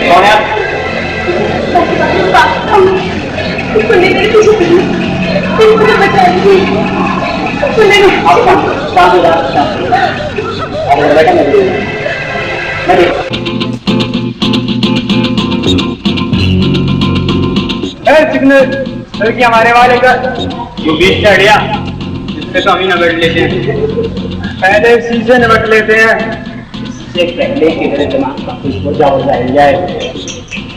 कौन है आप? लड़की हमारे वाले का जो बीच से हटिया इससे तो हम ही निबट लेते हैं, पहले इसी से निबट लेते हैं। इससे पहले कि मेरे दिमाग का कुछ हो जाए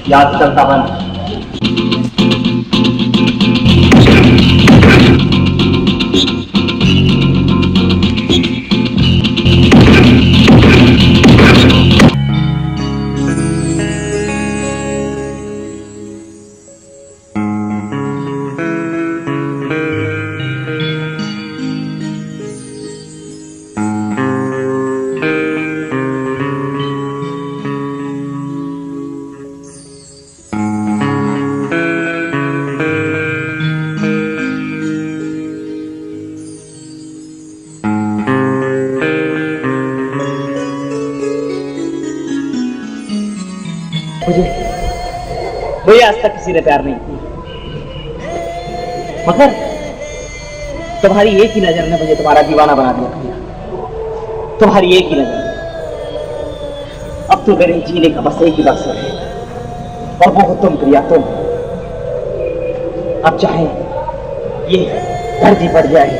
याद करता बन। मुझे आज तक किसी ने प्यार नहीं किया, मगर तुम्हारी एक ही नजर ने मुझे तुम्हारा दीवाना बना दिया प्रिया। तुम्हारी एक ही नजर, अब तो मेरे जीने का बस एक ही मकसद है और वो हो तुम प्रिया, तुम। अब चाहे ये धरती पड़ जाए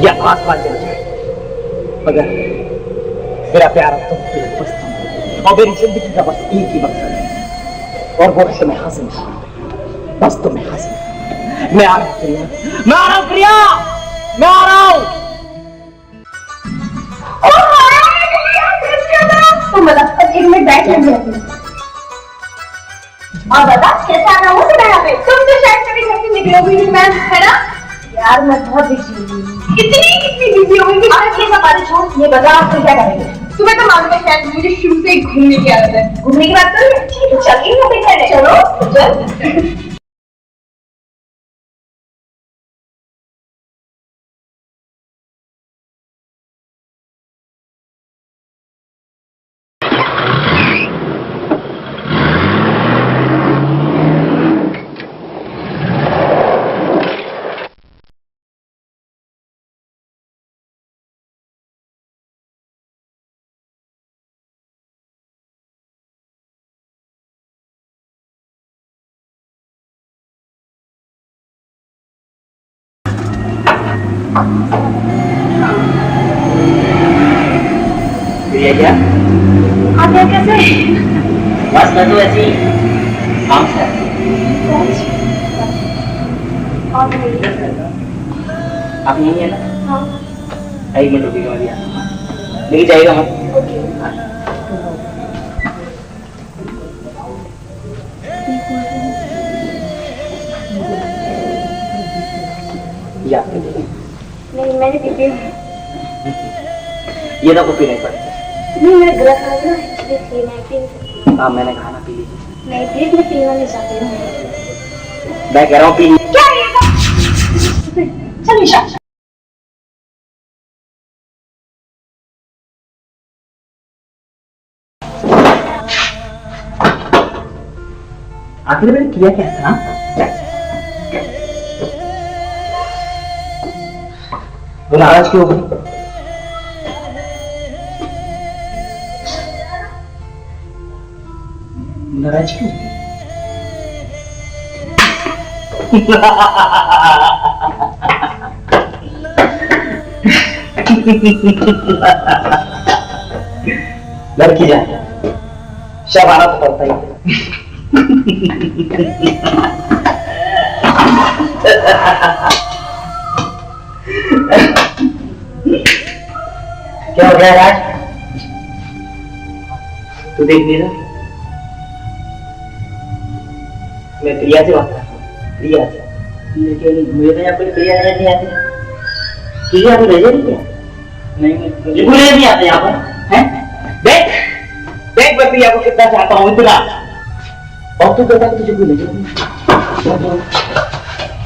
या आसमान जल जाए, मगर मेरा प्यार अब तुम पे बस तुम, और मेरी जिंदगी का बस एक ही मकसद है और वो है तुम्हें हासिल करना, बस तुम्हें हासिल। मैं आ रहा हूं प्रिया, मैं आ रहा हूं प्रिया, मैं आ रहा हूं। तुम मतलब 1 मिनट बैठ लेंगे और बता कैसा आना हो तुम्हें यहाँ पे? तुम तो शायद कभी घर से निकलोगी नहीं मैम, है ना? यार मैं बहुत बिजी हूँ। कितनी बिजी होगी? आज ये सब बातें छोड़, ये बता आप क्या करेंगे? तुम्हें तो मालूम है शायद मुझे शुरू से ही घूमने की आदत है। घूमने की बात करें? ठीक है चलिए, चलो चल। प्रिया क्या? आप यहाँ कैसे? बस मैं तो ऐसी काम से आप नहीं है ना? हाँ। 1 मिनट रुकिएगा, मैं भी आता हूँ। लेके जाएगा हम? या नहीं मैंने पी ली। ये ना कॉपी नहीं पड़ेगा। नहीं मेरा गला खराब है ना, इसलिए मैं पी नहीं सकती। हाँ मैंने खाना पी लीजिए। नहीं प्लीज मैं पीना नहीं चाहती हूँ। मैं कह रहा हूँ पी लीजिए। क्या ये? चल निशा। आखिर मैंने किया क्या था? वो नाराज क्यों हुई? नाराज क्यों? लड़की जा, शब आना तो पड़ता ही। क्या हो गया राज? तू देख नहीं रहा? मैं प्रिया से बात कर रहा हूँ, प्रिया से। लेकिन मुझे तो यहाँ कोई प्रिया नहीं आती। तुझे यहाँ पे नजर नहीं क्या? नहीं मुझे नहीं आते यहाँ पर, हैं? देख देख मैं प्रिया को कितना चाहता हूँ, इतना। और तू कहता कि तुझे कोई नजर नहीं?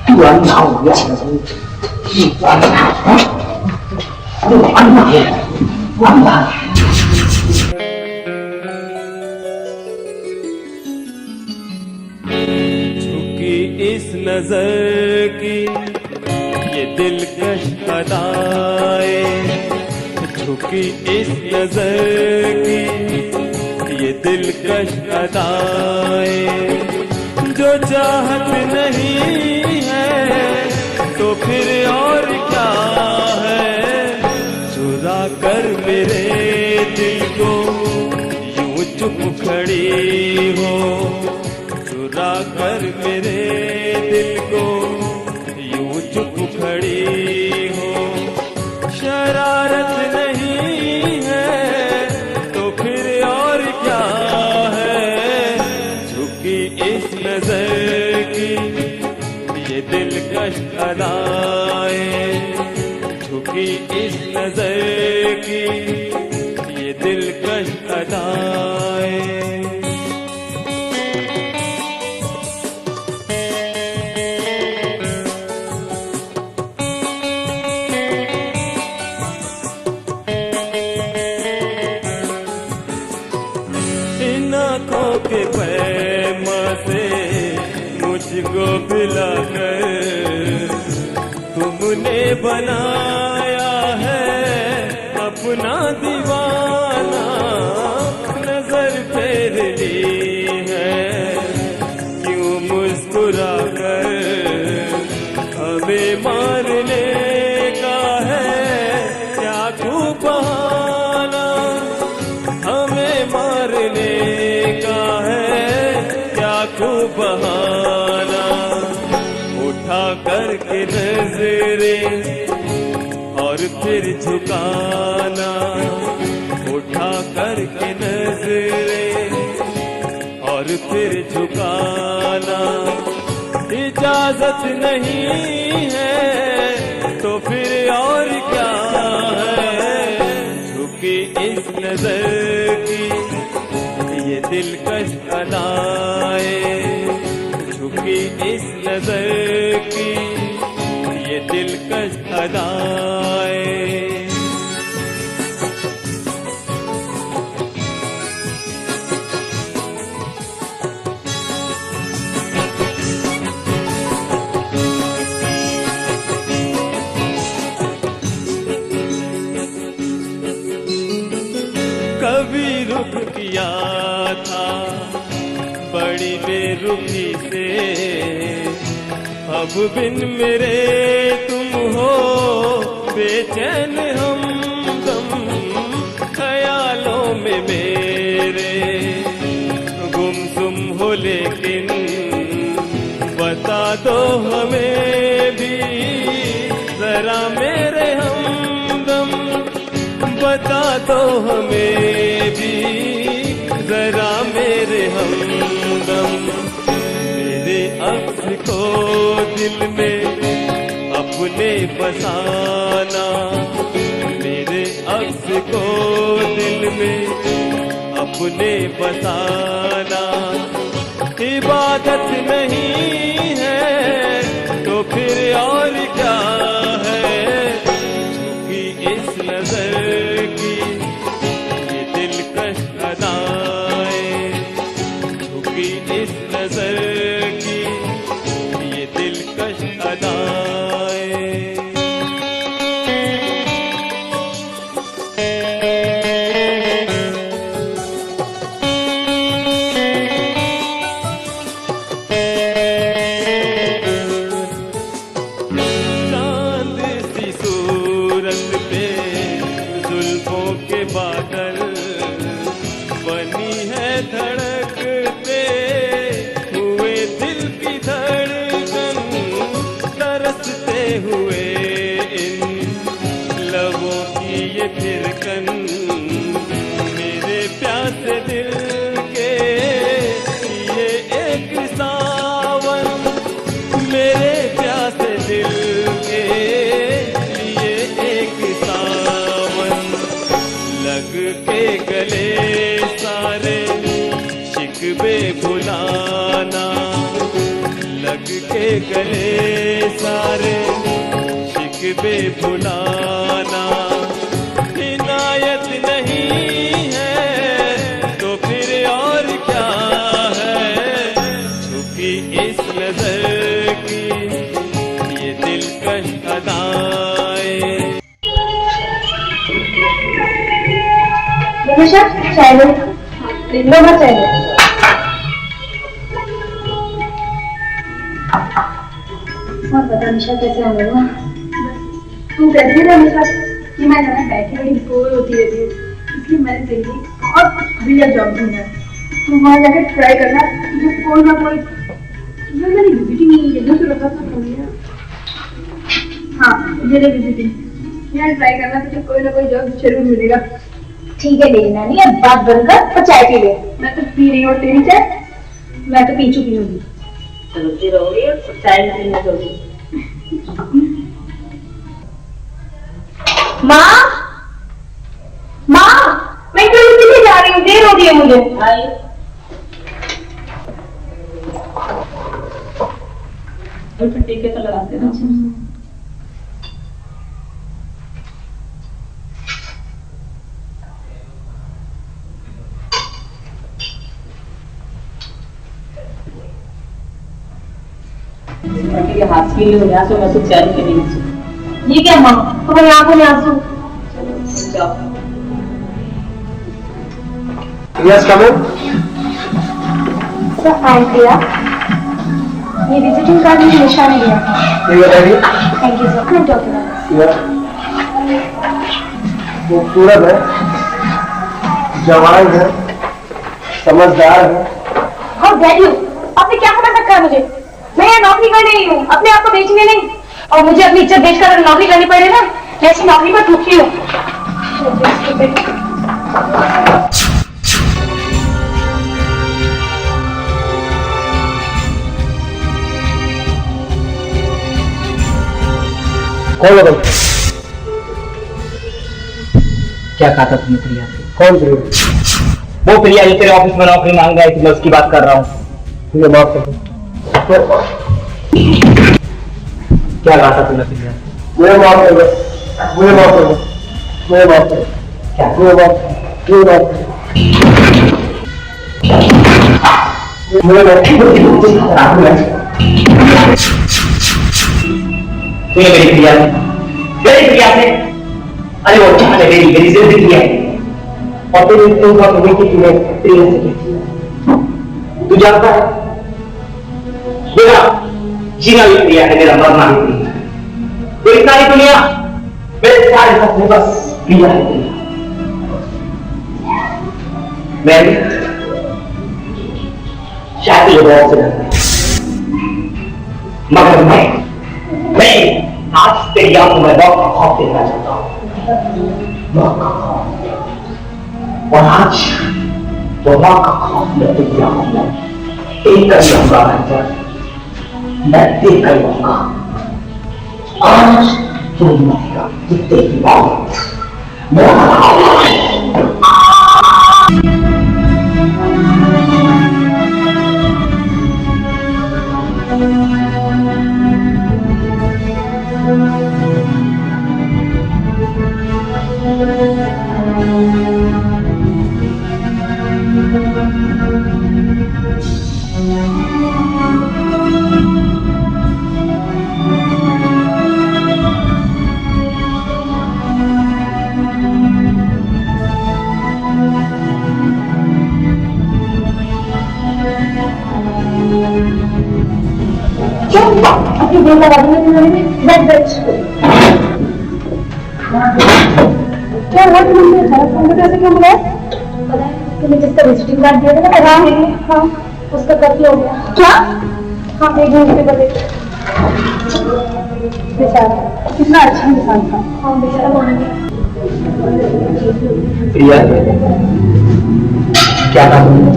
तू अंधा हो गया। झुकी इस नजर की ये दिलकश अदाएं, झुकी इस नजर की ये दिलकश अदाएं, जो चाहत नहीं है तो फिर और क्या है, चुरा कर मेरे दिल को यूं चुप खड़ी हो, चुरा कर मेरे दिल को यूं चुप खड़ी हो, शरारत नहीं है तो फिर और क्या है, झुकी इस नजर की ये दिलकश अदाएं, झुकी इस नजर की ये दिलकश अदाएं। आँखों के पैमा से मुझको पिलाकर तुमने बनाया है अपना दीवाना, नजर फेर ली है क्यों मुस्कुरा कर, हमें मारने का है क्या खूब बहाना, हमें मारने खूब बहाना, उठा करके नजरें और फिर झुकाना, उठा करके नजरें और फिर झुकाना, इजाजत नहीं है तो फिर और क्या है, झुकी इस नजर की ये दिलकश अदाएं, झुकी इस नजर की ये दिलकश अदाएं। कभी रुख किया था बड़ी बेरुखी से, अब बिन मेरे तुम हो बेचैन हमदम, ख्यालों में मेरे गुमसुम हो लेकिन बता दो हमें भी जरा मेरे हमदम, बता दो हमें भी जरा मेरे हमदम, मेरे अक्स को दिल में अपने बसाना, मेरे अक्स को दिल में अपने बसाना, इबादत नहीं है तो फिर और क्या है, झुकी इस नजर की ये दिलकश अदाएं, झुकी इस नजर की ये दिलकश अदाएं। बादल बनी है धड़कते हुए दिल की धड़कन, तरसते हुए इन लबों की ये थिरकन, मेरे प्यासे दिल के ये एक सावन, मेरे प्यासे दिल के लिए एक सावन, लग के गले सारे शिकवे भुलाना, लग के गले सारे शिकवे एक बेभुलाना इनायत नहीं है तो फिर और क्या है, छुपी इस नजर की ये दिलकश अदाएं। चाय लो, चाय लो। और बता निशा कैसे हो गया? तू कहती है निशा कि मैं घर में बैठी बड़ी बोर होती रहती हूँ, इसलिए मैंने देखी और बढ़िया जॉब ढूंढा। तुम वहाँ जाकर ट्राई करना, तुझे कोई ना कोई मेरी विजिटिंग नहीं है तो रखा था बढ़िया। हाँ मेरे विजिटिंग यहाँ ट्राई करना, तुझे कोई ना कोई जॉब जरूर मिलेगा। ठीक है मेरी नानी, अब बात बनकर तो चाय पी ले। मैं तो पी रही हूँ तेरी चाय, मैं तो पी चुकी हूँ। चलती रहोगी और चाय पीने दोगी। माँ, माँ, मैं क्यों इसलिए जा रही हूँ, देर हो रही है मुझे। फिर टीके तो लगाते ना। हाथ की हो गया तो मैं तो चैन के नहीं। ये क्या माँ, तुम्हारी आंखों में आंसू। जाओ। Yes, come in. Sir I am Priya, ये विजिटिंग कार्ड मुझे निशा ने दिया था। You are ready? Thank you sir. मैं डॉक्यूमेंट। वो खूबसूरत है, जवान है, समझदार है। हाउ डेयर यू, आपने क्या समझ रखा है मुझे? मैं यहाँ नौकरी करने आई हूँ, अपने आप को बेचने नहीं। और मुझे अपनी इज्जत बेचकर अगर नौकरी करनी पड़े ना, मैं ऐसी नौकरी पर दुखी हूँ। कौन है? क्या कहा था तुमने प्रिया से? कौन प्रिया? वो प्रिया जो तेरे ऑफिस में नौकरी मांग रही थी, मैं उसकी बात कर रहा हूँ। मुझे माफ कर दो। क्या कहा था तुमने प्रिया से? मुझे माफ कर दो, मुझे माफ कर दो, मुझे माफ कर दो। क्या? मुझे माफ कर दो, मुझे माफ कर दो। तूने मेरी प्रिया से अरे वो क्या है, मेरी जिंदगी है और तेरी इतनी बात हुई कि तूने प्रिया से की थी। तू जानता है मेरा जीना भी प्रिया है, मेरा मरना भी प्रिया है। मेरी सारी दुनिया, मेरे सारे सपने बस प्रिया है, प्रिया। मैं शायद ये बहुत से डरता मगर मैं आज तेरी आंखों में मौत का खौफ देखना चाहता हूँ, मौत का खौफ। और आज वो मौत का खौफ मैं तेरी आंखों में एक कर लूंगा, मैं देख कर लूंगा। आज तू मरेगा, तू तेरी मौत अपनी देर लगा दी क्या हुआ? तुमने कैसे क्यों बुलाया? पता है तुम्हें जिसका विजिटिंग कार्ड दिया था ना, हाँ उसका कत्ल हो गया। क्या? हाँ देख न्यूज़ पेपर देख। बेचारा कितना अच्छा इंसान था। हाँ बेचारा मर गया। प्रिया क्या कहा तुमने?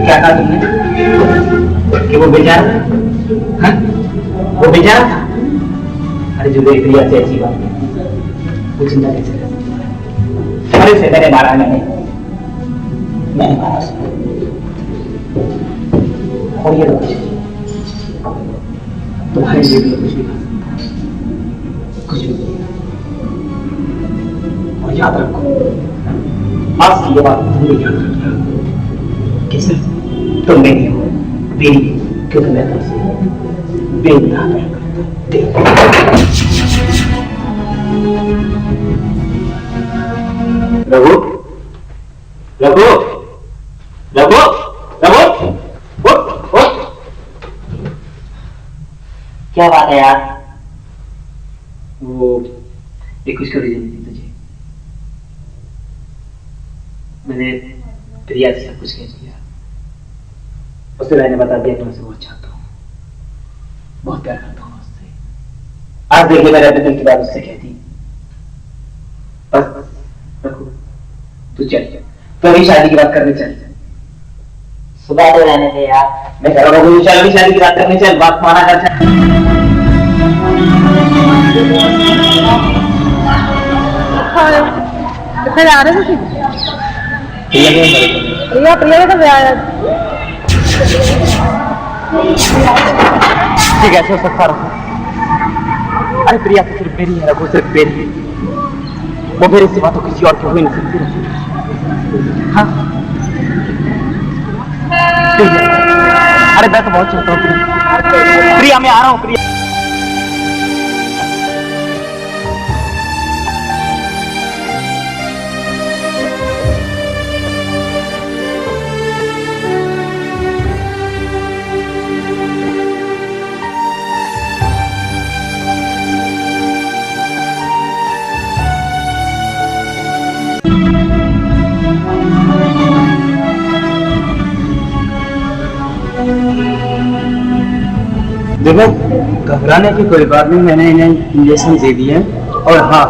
क्या कहा तुमने कि वो बेचारा? हाँ वो बेचारा था? अरे जो प्रिया से ऐसी बात है वो चिंता कैसे कर? अरे से मैंने मारा मैंने मारा उसे। और ये तुम्हारे लिए भी कुछ भी कर सकता हूं, कुछ भी। और याद रखो, आज की ये बात तुम भी याद रखना कि सिर्फ तुम मेरी हो, मेरी, क्योंकि मैं तुमसे बेइंतहा प्यार करता हूं। रघु, रघु, रघु, रघु, उठ, उठ। क्या बात है यार? वो एक कुछ करी थी तुझे, मैंने प्रिया से सब कुछ कह दिया। उसे मैंने बता दिया कि मैं उसे बहुत चाहता हूँ, बहुत प्यार करता हूँ उससे। आज देखिए मैंने अपने दिल की बात उससे कह दी। बस रखो, तू चल, तो अभी शादी की बात करने चल। सुबह तो रहने दे यार, मैं कह रहा हूँ चल, अभी शादी की बात करने चल, बात माना कर चल। फिर आ रहे थे प्रिया प्रिया तो आया। ठीक है, ऐसे सकता रखो। अरे प्रिया तो सिर्फ मेरी है रघु, सिर्फ मेरी है। वो मेरे सिवा तो किसी और की हुई नहीं सकती। हाँ अरे मैं तो बहुत चाहता हूँ प्रिया, प्रिया मैं आ रहा हूँ प्रिया। देखो, घबराने की कोई बात नहीं, मैंने इन्हें इंजेक्शन दे दिए हैं। और हाँ,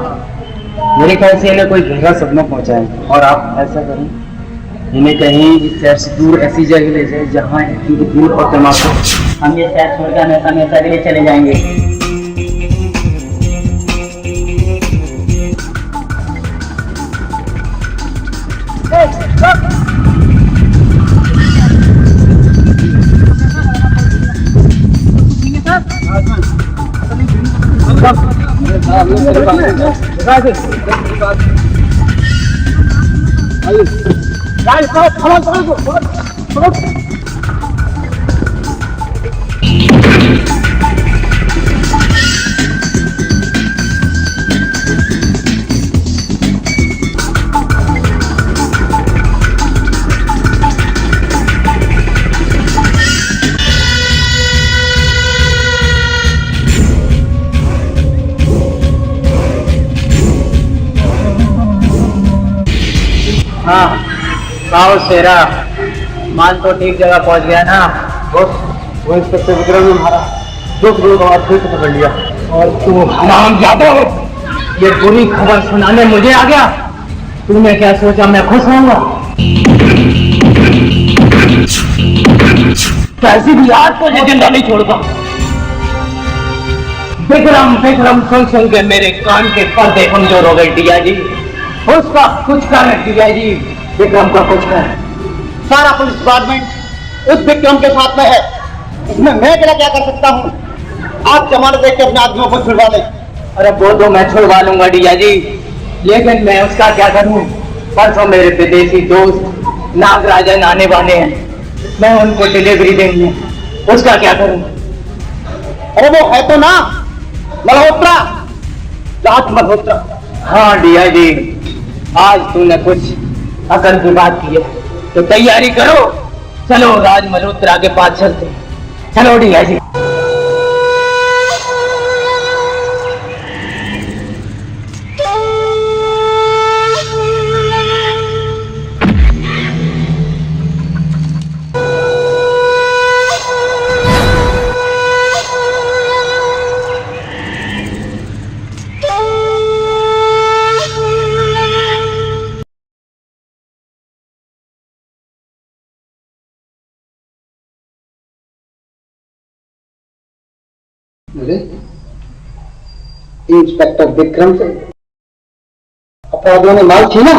मेरे ख्याल से इन्हें कोई गहरा सदमा पहुंचा है। और आप ऐसा करें, इन्हें कहीं इस शहर से दूर ऐसी जगह ले जाए जहाँ इनकी दिल और दिमाग को, हम ये शहर छोड़कर हमेशा हमेशा के लिए चले जाएंगे। हाँ, आओ शेरा, माल तो ठीक जगह पहुंच गया ना। वो इंस्पेक्टर विक्रम ने हमारा 2 करोड़ का फिर से पकड़ लिया। और तू हराम जाता हो, ये बुरी खबर सुनाने मुझे आ गया। तूने क्या सोचा मैं खुश होऊंगा? कैसी भी आज तो ये जिंदा नहीं छोड़ता। विक्रम विक्रम सुन सुन के मेरे कान के पर्दे कमजोर हो गए। डिया जी, उसका कुछ कर दिया जी, विक्रम का कुछ कर। सारा पुलिस डिपार्टमेंट उस विक्रम के साथ में है, इसमें मैं क्या कर सकता हूँ? आप जमानत देख के अपने आदमियों को छुड़वा ले। अरे वो तो मैं छुड़वा लूंगा डिया जी, लेकिन मैं उसका क्या करूँ? परसों मेरे विदेशी दोस्त नागराजन आने वाले हैं, मैं उनको डिलीवरी देंगे, उसका क्या करूँ? अरे वो है तो ना मल्होत्रा, राज मल्होत्रा। हाँ डिया जी, आज तूने कुछ अकल की बात की है तो तैयारी करो, चलो राज मल्होत्रा के पास चलते। चलो डिया जी। इंस्पेक्टर विक्रम से अपराधियों ने माल छीना।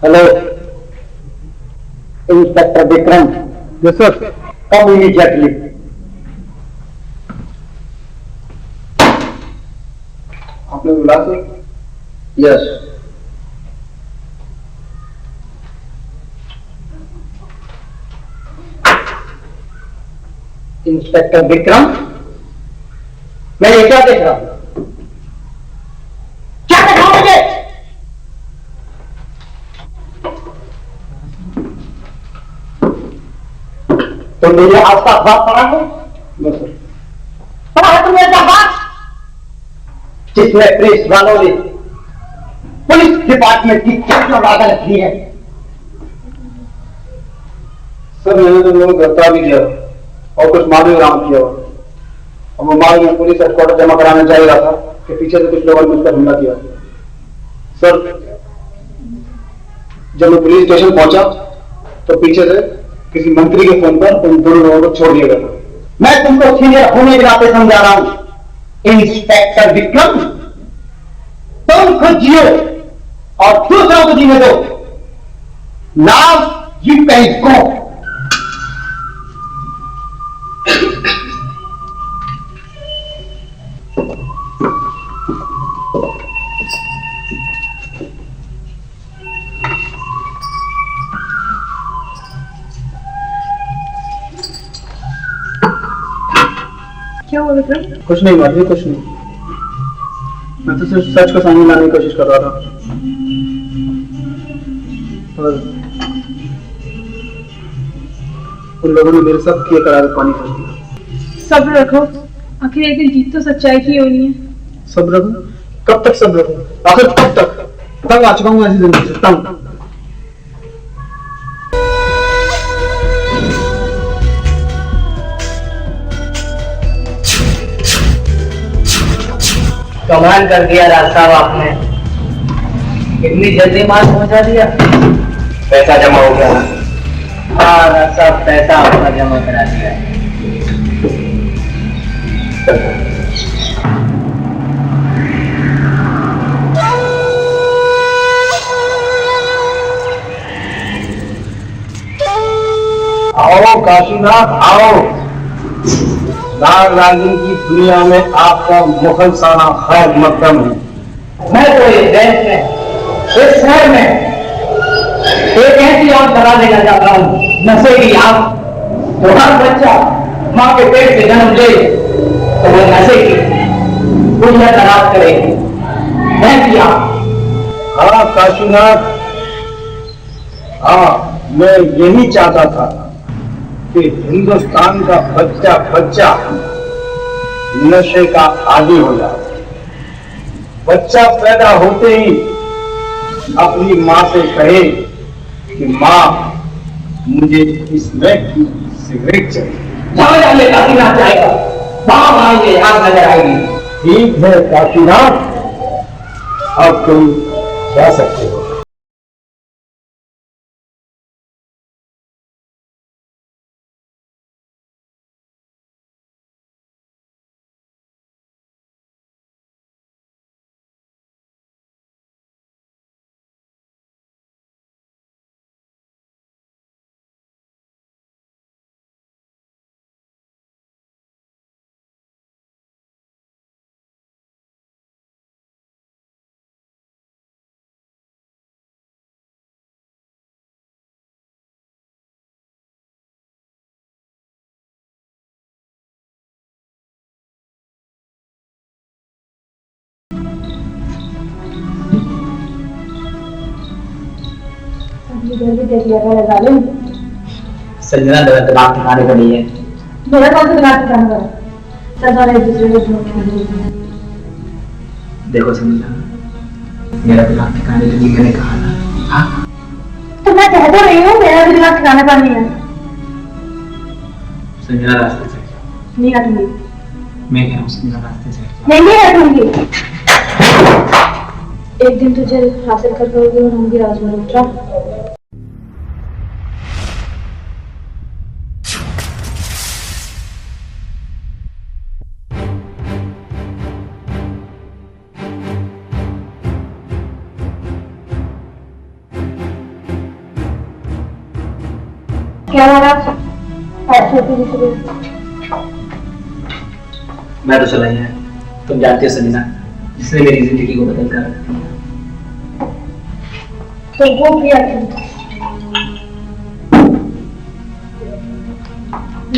Hello, inspector Vikram. Yes sir. Come immediately. आपने बुला सर? यस। इंस्पेक्टर विक्रम, मैं ये क्या देख रहा हूं? क्या देख रहा हूं मुझे? तो मेरे आसपास बात पड़ा है? No sir. पड़ा है तुमने क्या बात जिसमें प्रेस वालों ने पुलिस डिपार्टमेंट की क्या वादा रखी है? सर मैंने तो लोगों को गिरफ्तार भी किया और कुछ माल भी बरामद किया और वो माल में पुलिस हेडक्वार्टर जमा कराने जा रहा था कि पीछे से कुछ लोगों ने मुझ पर हमला किया। सर जब मैं पुलिस स्टेशन पहुंचा तो पीछे से किसी मंत्री के फोन पर उन दोनों लोगों को छोड़ दिया गया था। मैं तुमको सीनियर होने के नाते समझा रहा हूं इंस्पेक्टर विक्रम, तुम खुद जियो और दूसरों को जीने दो। Now you can go. क्या हुआ विक्रम? कुछ नहीं मालूम, कुछ नहीं। मैं तो सिर्फ सच को सामने लाने की कोशिश कर रहा था और उन लोगों ने मेरे सब किए करार पानी कर दिया। सब्र रखो, आखिर एक दिन जीत तो सच्चाई की होनी है। सब्र रखूं? कब तक सब्र रखूं? आखिर कब तक? तंग आ चुका हूं ऐसी जिंदगी से, तंग। कमाल कर दिया राज साहब आपने, इतनी जल्दी माल पहुंचा दिया। पैसा जमा हो गया? हाँ राज साहब, पैसा आपका जमा करा दिया। आओ काशीनाथ आओ। नाग नागिन की दुनिया में आपका मुखलसाना खैर मकदम है। मैं तो इस देश में, इस शहर में एक ऐसी आग लगा देना चाहता हूँ, नशे की आग। तो हर बच्चा माँ के पेट से जन्म ले तो वो नशे की दुनिया तलाश करेगी। मैं किया। हाँ काशीनाथ, हाँ मैं यही चाहता था कि हिंदुस्तान का बच्चा बच्चा नशे का आदी हो जाए। बच्चा पैदा होते ही अपनी माँ से कहे कि माँ मुझे इसमें की सिगरेट चाहिए। जहाँ जाने काशीनाथ जाएगा वहां आएंगे, आग नजर आएगी। ठीक है काशीनाथ, अब तुम जा सकते हो। जल्दी देख लिया मेरा जालिम। संजना दिमाग ठिकाने पर नहीं है। मेरा कौन सा दिमाग ठिकाने पर है? सब वाले एक दूसरे को ढूंढ रहे। देखो संजना, मेरा दिमाग ठिकाने पर नहीं, मैंने कहा ना। हाँ तो मैं कह तो रही हूँ मेरा भी दिमाग ठिकाने पर नहीं है। संजना रास्ते से हट जाओ। नहीं हटूंगी। मैं कह रहा हूँ संजना रास्ते से हट जाओ। नहीं हटूंगी। एक दिन तुझे हासिल कर पाओगे और होंगी राज मल्होत्रा। क्या महाराज ऐसे मैं तो चला ही है, तुम जानती हो सलीना, जिसने मेरी जिंदगी को बदल कर रख दिया। तो वो किया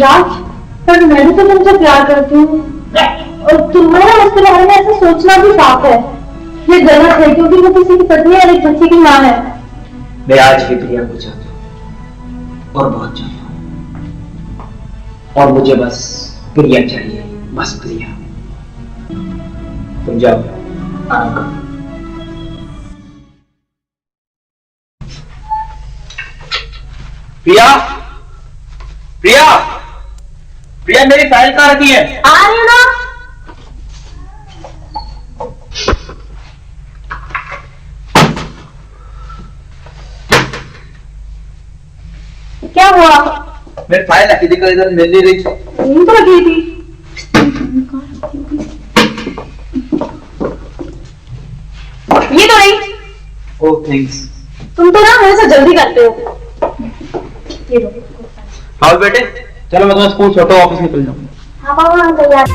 राज, पर मैं भी तो तुमसे प्यार करती हूँ और तुम्हारा उसके बारे में ऐसा सोचना भी साफ है। ये गलत है क्योंकि वो किसी की पत्नी और एक बच्चे की माँ है। मैं आज भी प्रिया को चाहता हूँ और बहुत चाहता हूँ, और मुझे बस प्रिया चाहिए, बस प्रिया। तुम जाओ, आराम करो। प्रिया, प्रिया, प्रिया मेरी फाइल कहाँ रखी है? आ रही हो ना? क्या हुआ? मेरी फाइल रखी थी, इधर मिल नहीं रही। नींद तो लगी थी। ये तो नहीं। ओह थैंक्स। तुम तो ना मेरे से जल्दी करते हो। ये लो। हाँ बेटे, चलो मैं तुम्हें स्कूल छोड़ता हूँ, ऑफिस निकल जाऊँ। हाँ पापा, हम तैयार।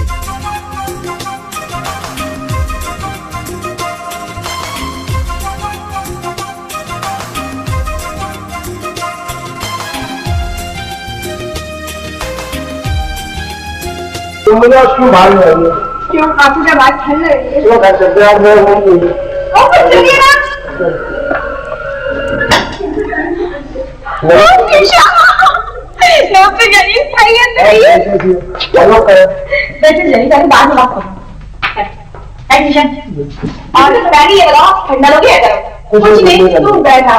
तुम मुझे क्यों भाग रहे हो? क्यों, आपको क्या बात ठंड लग रही है? क्यों घर चलते हैं? मैं वहीं चलिए ना। यहाँ पे गई सही है। चलो कर। वैसे जल्दी जाके बाद में बात करो। एडमिशन और बैग ये लगाओ, ठंडा लगे करो। कुछ नहीं, तू बैठा।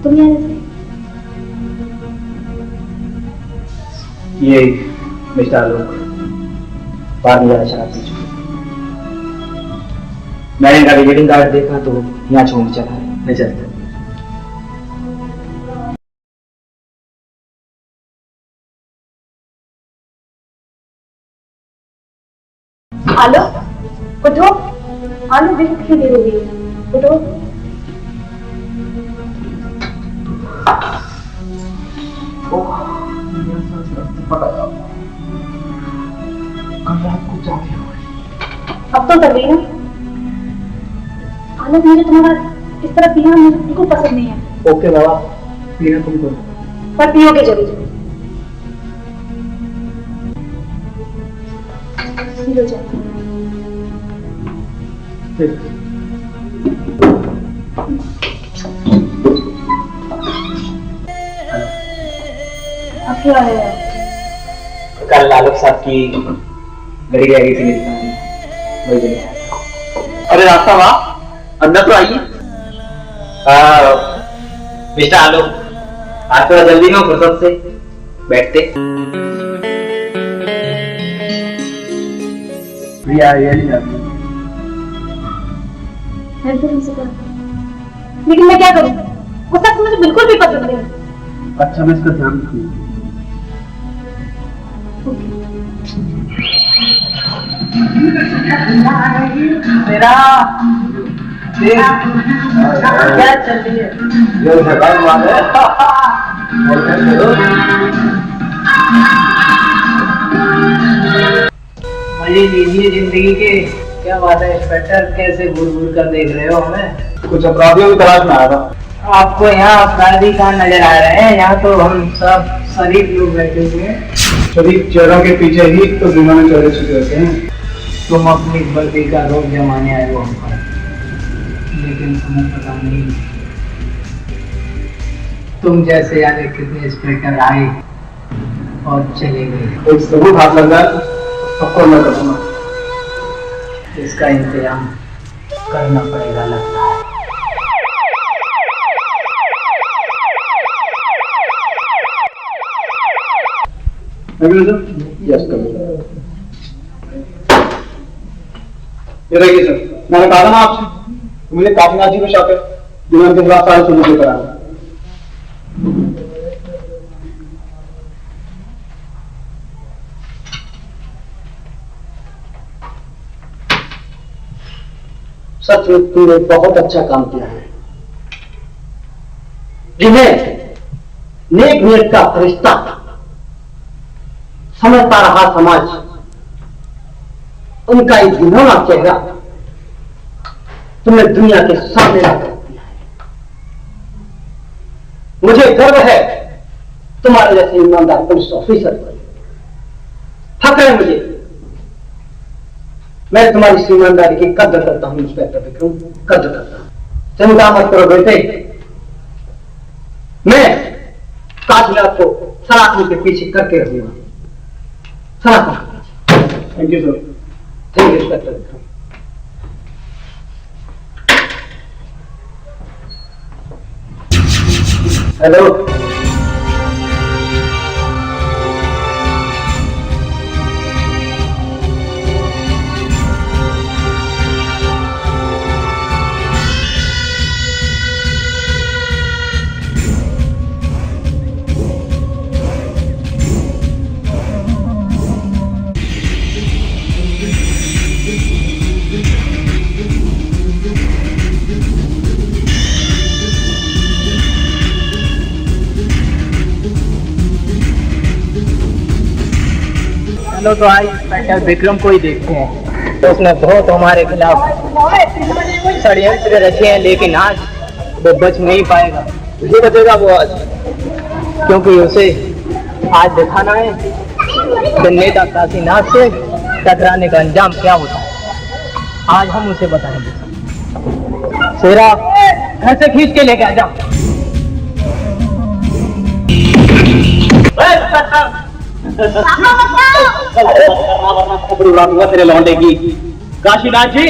तुम ये मिस्टर आलोक बाद में ज्यादा शराब पी चुके। मैंने इनका विजिटिंग कार्ड देखा तो यहाँ छोड़ चला है, मैं चलता हूँ। आलो, उठो। आलो, देखो कितनी देर हो गई है। उठो। अब तो कर रही ना। आलो, मुझे तुम्हारा इस तरह पीना मुझे बिल्कुल पसंद नहीं है। ओके बाबा, पीना तुम करो, पर पियोगे जरूर। पी लो जाओ। अब क्या है? कल आलोक साहब की गड़ी रह गई थी मेरी कहानी, वही दिन आया। अरे रास्ता वाह, अंदर तो आइए। मिस्टर आलोक, आज थोड़ा जल्दी हो फुर्सत से बैठते। प्रिया ये नहीं आती। लेकिन मैं क्या करूं? वो शख्स मुझे बिल्कुल भी पसंद नहीं। अच्छा, मैं इसका ध्यान रखूंगा। मेरा क्या चल रही है? ये जगह वाले मजे लीजिए जिंदगी के। क्या बात है इंस्पेक्टर, कैसे घूर घूर कर देख रहे हो हमें? कुछ अपराधियों की तलाश में आया था। आपको यहाँ अपराधी कहाँ नजर आ रहे हैं? यहाँ तो हम सब शरीफ लोग बैठे हुए हैं। शरीफ चेहरों के पीछे ही तो जिन्होंने चेहरे छुपे होते हैं। तुम अपनी वर्दी का रोग जमाने आए हो हमको, लेकिन तुम्हें पता नहीं तुम जैसे यानी कितने इंस्पेक्टर आए और चले गए। कोई सबूत हाथ लग जाए सबको मैं करूँगा। इसका इंतजाम करना पड़ेगा लगता है। यस कर। ये देखिए सर, मैंने कहा था ना आपसे मुझे काफीनाथ जी में शक है, जिन्होंने के खिलाफ सारे सबूत लेकर आए। सच में तुमने बहुत अच्छा काम किया है। जिन्हें नेक नियत का फरिश्ता समझता रहा समाज, उनका एक घिनौना चेहरा तुमने दुनिया के सामने रख दिया है। मुझे गर्व है तुम्हारे जैसे ईमानदार पुलिस ऑफिसर पर। फक्र है मुझे, मैं तुम्हारी इस ईमानदारी की कद्र करता हूं इंस्पेक्टर विक्रम, कद्र करता हूं। चिंता मत करो बेटे, मैं काशिनाथ को सनातन के पीछे करके रहूंगा। Sanatan. Thank you sir. Thank you inspector Vikram. Hello, चलो तो आज इंस्पेक्टर विक्रम को ही देखते हैं। तो उसने बहुत हमारे खिलाफ षड्यंत्र रचे हैं, लेकिन आज वो बच नहीं पाएगा। ये बचेगा वो आज, क्योंकि उसे आज दिखाना है कि नेता काशीनाथ से टकराने का अंजाम क्या होता है। आज हम उसे बताएंगे। शेरा, घर से खींच के लेके आ जा। तेरे लौंडे की। काशीनाथ जी,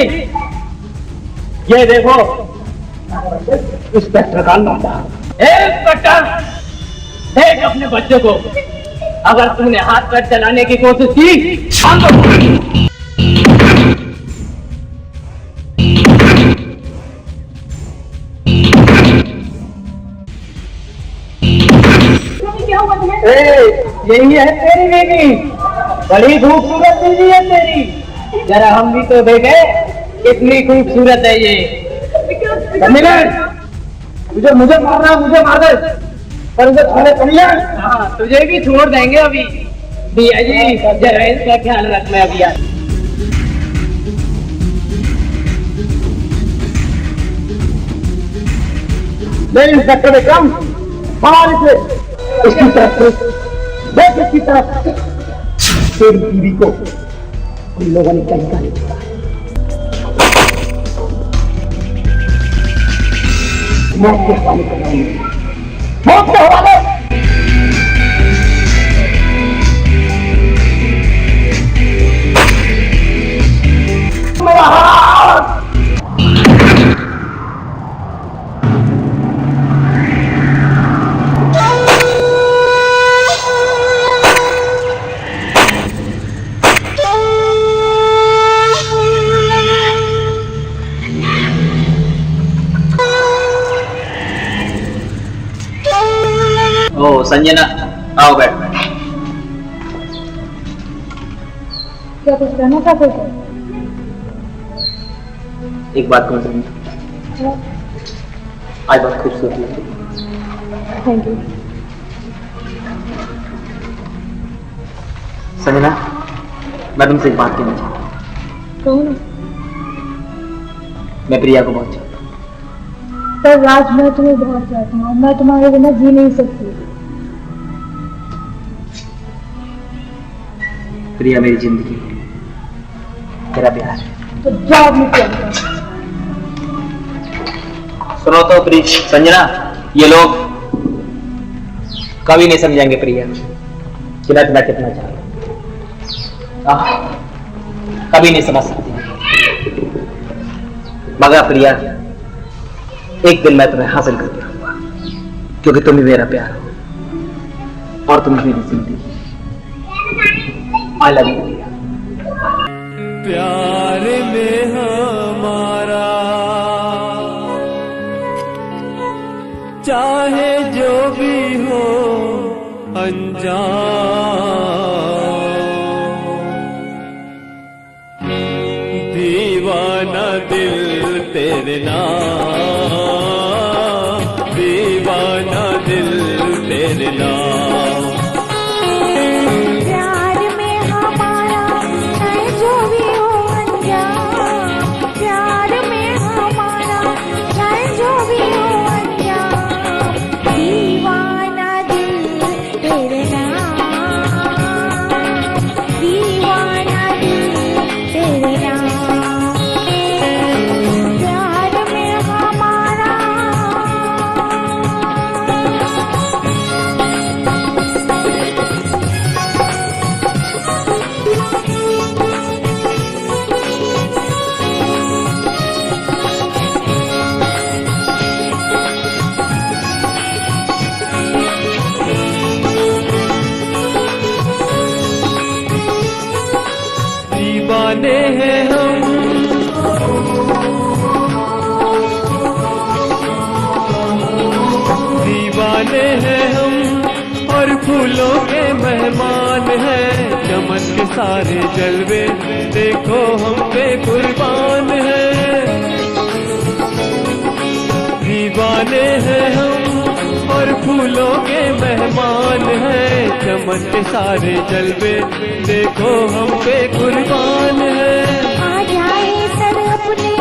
ये देखो इंस्पेक्टर का लौंडा। इंस्पेक्टर, देख अपने बच्चे को। अगर तुमने हाथ पैर चलाने की कोशिश की हम तो यही है तेरी बीवी, बड़ी खूबसूरत बीवी है तेरी। जरा हम भी तो देखे कितनी खूबसूरत है ये। मुझे मुझे मारना, मुझे मार दे, पर उसे छोड़े कमिया। हाँ, तुझे भी छोड़ देंगे अभी। भैया जी, जरा इसका ख्याल रखना अभी यार। नहीं इंस्पेक्टर विक्रम, हमारे से इसकी तरफ से देख, इसकी तरफ तेरी बीवी को उन लोगों ने कहीं का नहीं छोड़ा। मौत के हवाले कराऊंगा, मौत के हवाले। मेरा हाथ। ओ संजना, आओ बैठ। क्या कुछ कहना चाहते थे? एक बात कहूँ संजना, आज बहुत खूबसूरत लग रही। Thank you. संजना, मैं तुमसे एक बात कहना चाहता हूँ। कौन? मैं प्रिया को बहुत चाहता हूँ। पर राज, मैं तुम्हें बहुत चाहती हूँ, मैं तुम्हारे बिना जी नहीं सकती। प्रिया मेरी जिंदगी, तेरा प्यार। तो जाओ मुझे। सुनो तो प्रिय संजना, ये लोग कभी नहीं समझेंगे प्रिया कि मैं तुम्हें कितना चाहता हूं। कभी नहीं समझ सकती। मगर प्रिया, एक दिन मैं तुम्हें हासिल करके रहूंगा, क्योंकि तुम ही मेरा प्यार हो और तुम ही मेरी जिंदगी। आई लव यू प्रिया। प्यार में हमारा चाहे जो भी हो अनजान, दीवाना दिल तेरे नाम, दीवाना दिल तेरे नाम। प्यार में हमारा चाहे जो भी हो अनजान, प्यार में हमारा चाहे जो भी हो अनजान, दीवाना दिल तेरे नाम, दीवाना दिल तेरे नाम। प्यार में हमारा दीवाने हैं हम, दीवाने हैं हम और फूलों के मेहमान हैं। चमन के सारे जलवे देखो हम पे कुर्बान हैं। दीवाने हैं हम और फूलों के मेहमान हैं। चमन के सारे जलवे देखो हम पे कुर्बान हैं। आ जाए सर अपने,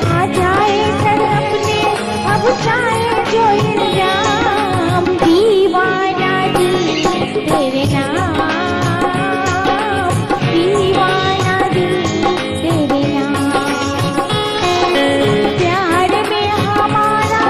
आ जाए सर अपने, अब चाहे जो इल्जाम, दीवाना दिल तेरे नाम, दीवाना दिल तेरे नाम। प्यार में हमारा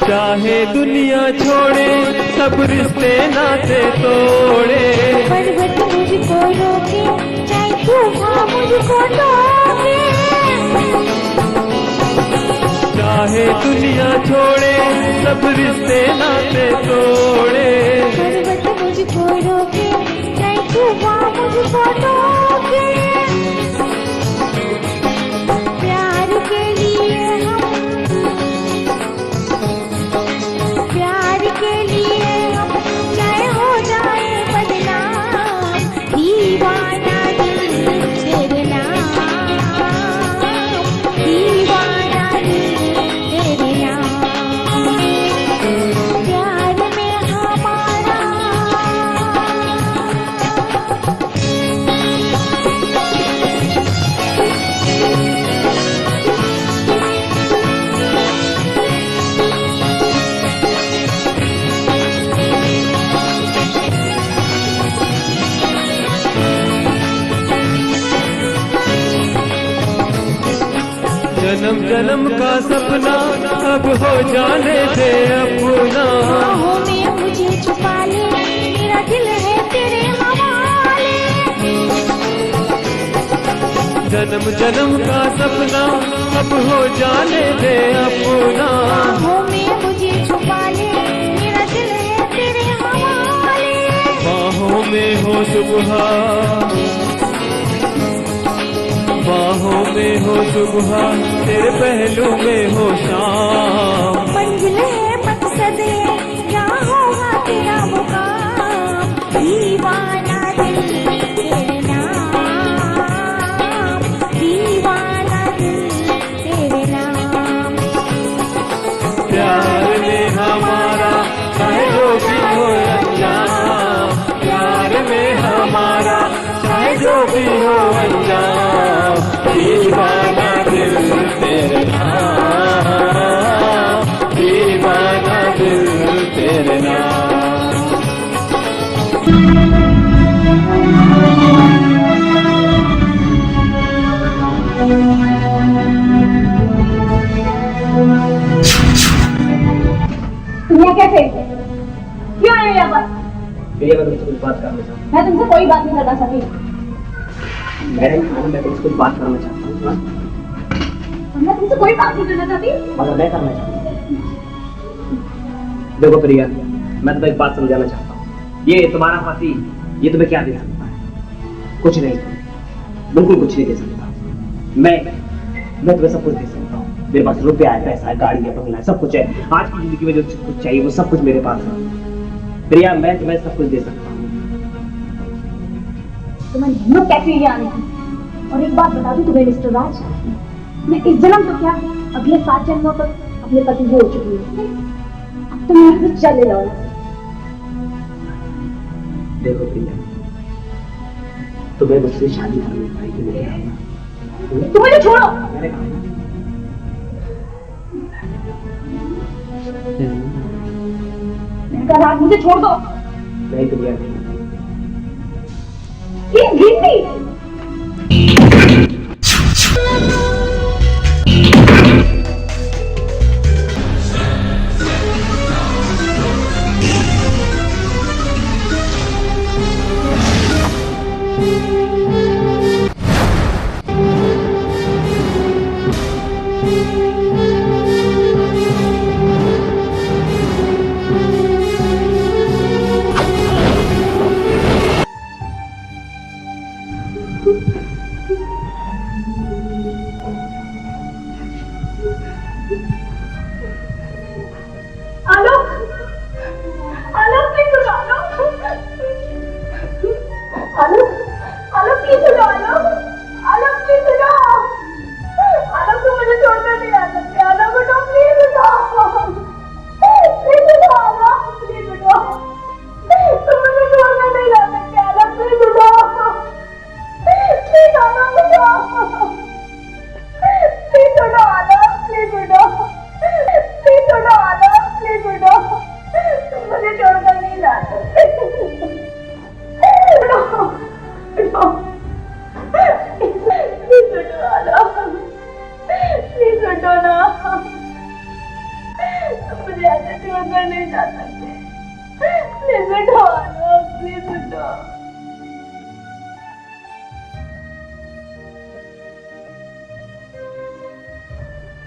चाहे दुनिया छोड़े सब रिश्ते नाते तोड़े, पर्वत मुझको रोके चाहे तूफान मुझको रोके। चाहे दुनिया छोड़े सब रिश्ते नाते तोड़े। पर्वत मुझको रोके चाहे तूफान मुझको रोके। प्यार के लिए हम, प्यार के लिए हम चाहे हो जाए बदनाम, दीवाना दिल तेरे नाम, दीवाना दिल तेरे नाम। प्यार में हमारा जन्म जन्म का सपना अब हो जाने दे अपना। बाहों में मुझे छुपा ले, मेरा दिल है तेरे हवाले। जन्म जन्म का सपना अब हो जाने दे अपना। बाहों में मुझे छुपा ले, मेरा दिल है तेरे हवाले। बाहों में हो सुबह, बाहों में हो सुबह, तेरे पहलू में हो शाम। मंजिल है मकसद है, यहाँ होगा तेरा मुकाम, दीवाना दिल तेरे नाम, दीवाना दिल तेरे नाम। प्यार में हमारा चाहे जो भी हो अनजान, प्यार में हमारा चाहे जो भी कुछ बात करना चाहता हूँ। मैं तुमसे कोई बात नहीं करना चाहती। मैं तुमसे कुछ बात करना चाहता हूँ। मैं तुमसे कोई बात नहीं करना चाहती। मगर मैं करना चाहता हूँ। देखो प्रिया, मैं तुम्हें एक बात समझाना चाहता हूँ। ये तुम्हारा पति, ये तुम्हें क्या दे सकता है? कुछ नहीं, बिल्कुल कुछ नहीं दे सकता। मैं तुम्हें सब कुछ दे सकता हूँ। मेरे पास रुपया है, पैसा है, गाड़ी है, बंगला है, सब कुछ है। आज की जिंदगी में जो कुछ चाहिए वो सब कुछ मेरे पास है। प्रिया, मैं तुम्हें सब कुछ दे सकता हूँ। तुम्हें हिम्मत कैसे ये आने की? और एक बात बता दूं तुम्हें मिस्टर राज, मैं इस जन्म तो क्या अगले 7 जन्मों तक अपने पति को हो चुकी हूँ। अब तो मैं यहाँ से चले जाओ। देखो प्रिया, तुम्हें मुझसे शादी करनी पड़ेगी। तुम मुझे छोड़ो। मैंने कहा राज, मुझे छोड़ दो। नहीं प्रिया, नहीं। ये गिनती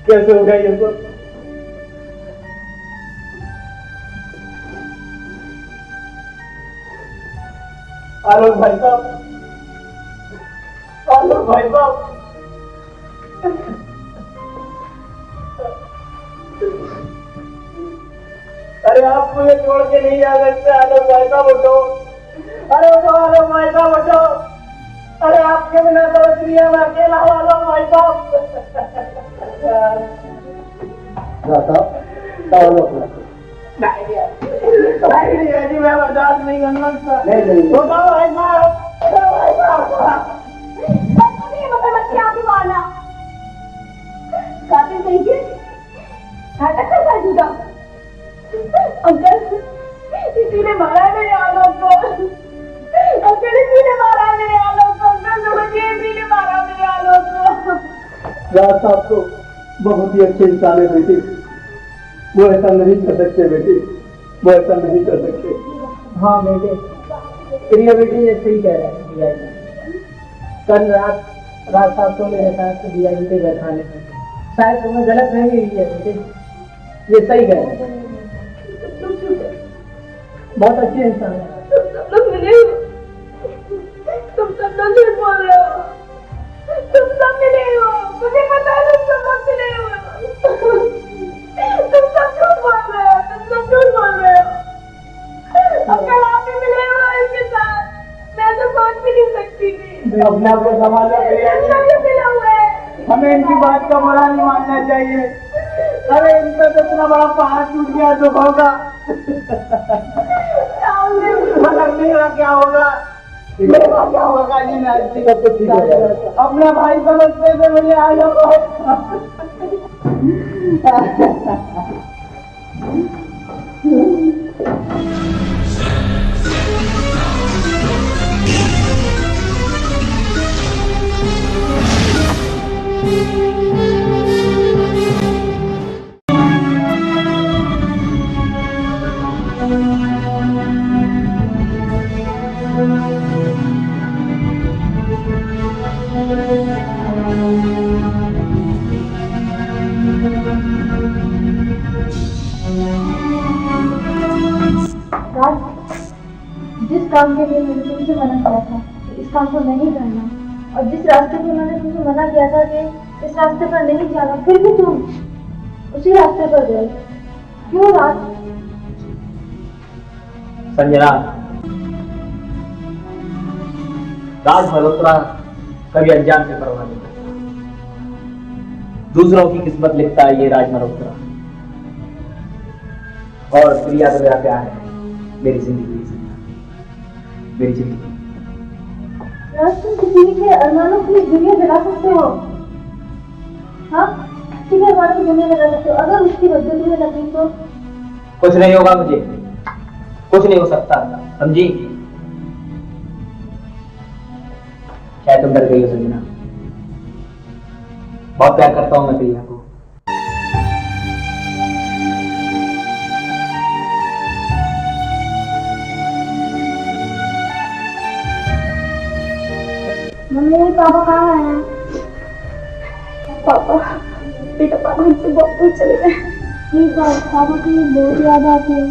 कैसे हो गया ये सब? आलोक भाई साहब, आलोक भाई साहब, अरे आप मुझे छोड़ के नहीं जा सकते। आलोक भाई साहब उठो, अरे उठो आलोक भाई साहब उठो। अरे आपके बिना तो दुनिया में अकेला हूं आलोक भाई साहब। नहीं, मैं बर्दाश्त नहीं कर सकता। अंकल, किसी ने मारा मेरे आलोक को। अंकल, किसी ने मारा मेरे आलोक को। अंकल, किसी ने मारा मेरे आलोक को। राज साहब तो बहुत ही अच्छे इंसान है बेटी, वो ऐसा नहीं कर सकते बेटी, वो ऐसा नहीं कर सकते। हाँ बेटे, प्रिया बेटी ये सही कह रहे हैं। कल रात राज साहब तो मेरे साथ दिया जी पे बैठाने थे, शायद तुम्हें गलत नहीं हुई है बेटे, ये सही कह रहे हैं। बहुत अच्छे इंसान है। तुम सब लोग मिले हो, तुम सब लोग झूठ बोल रहे हो। तुम सब मिले हो, मुझे पता है तुम सब लोग मिले हो। तुम सब झूठ बोल रहे हो, तुम सब झूठ बोल रहे हो। अंकल, आप भी मिले हो इसके साथ, मैं तो सोच भी नहीं सकती थी। अपने आप को संभालो प्रिया जी, सब मिले हुए हैं। हमें इनकी बात का बुरा नहीं मानना चाहिए। अरे इनका तो इतना बड़ा पहाड़ टूट गया दुख होगा, मगर मेरा क्या होगा? मेरा क्या होगा जी? मैं सब कुछ ठीक हो जाएगा। अपने भाई समझते थे मुझे आ जाओ। जिस काम के लिए मैंने तुमसे मना किया था इस काम को नहीं करना, और जिस रास्ते पे मैंने तुमसे मना किया था कि इस रास्ते पर नहीं जाना, फिर भी तुम उसी रास्ते पर गए, क्यों राज? संजना, राज मल्होत्रा कभी अनजान से परवाह नहीं करता। दूसरों की किस्मत लिखता है ये राज मल्होत्रा, और प्रिया तो मेरा प्यार है, मेरी जिंदगी, मेरी जिंदगी। राज, तुम किसी के अरमानों की दुनिया जला सकते हो, हाँ? किसी के अरमानों की दुनिया जला सकते हो, अगर उसकी वजह तुम्हें लगी तो कुछ नहीं होगा, मुझे कुछ नहीं हो सकता, समझी? शायद तुम डर गई हो संजना, बहुत प्यार करता हूं मैं प्रिया को। मम्मी, पापा कहाँ हैं? पापा, बेटा पापा हमसे बहुत दूर चले गए। प्लीज पापा की बहुत याद आती है।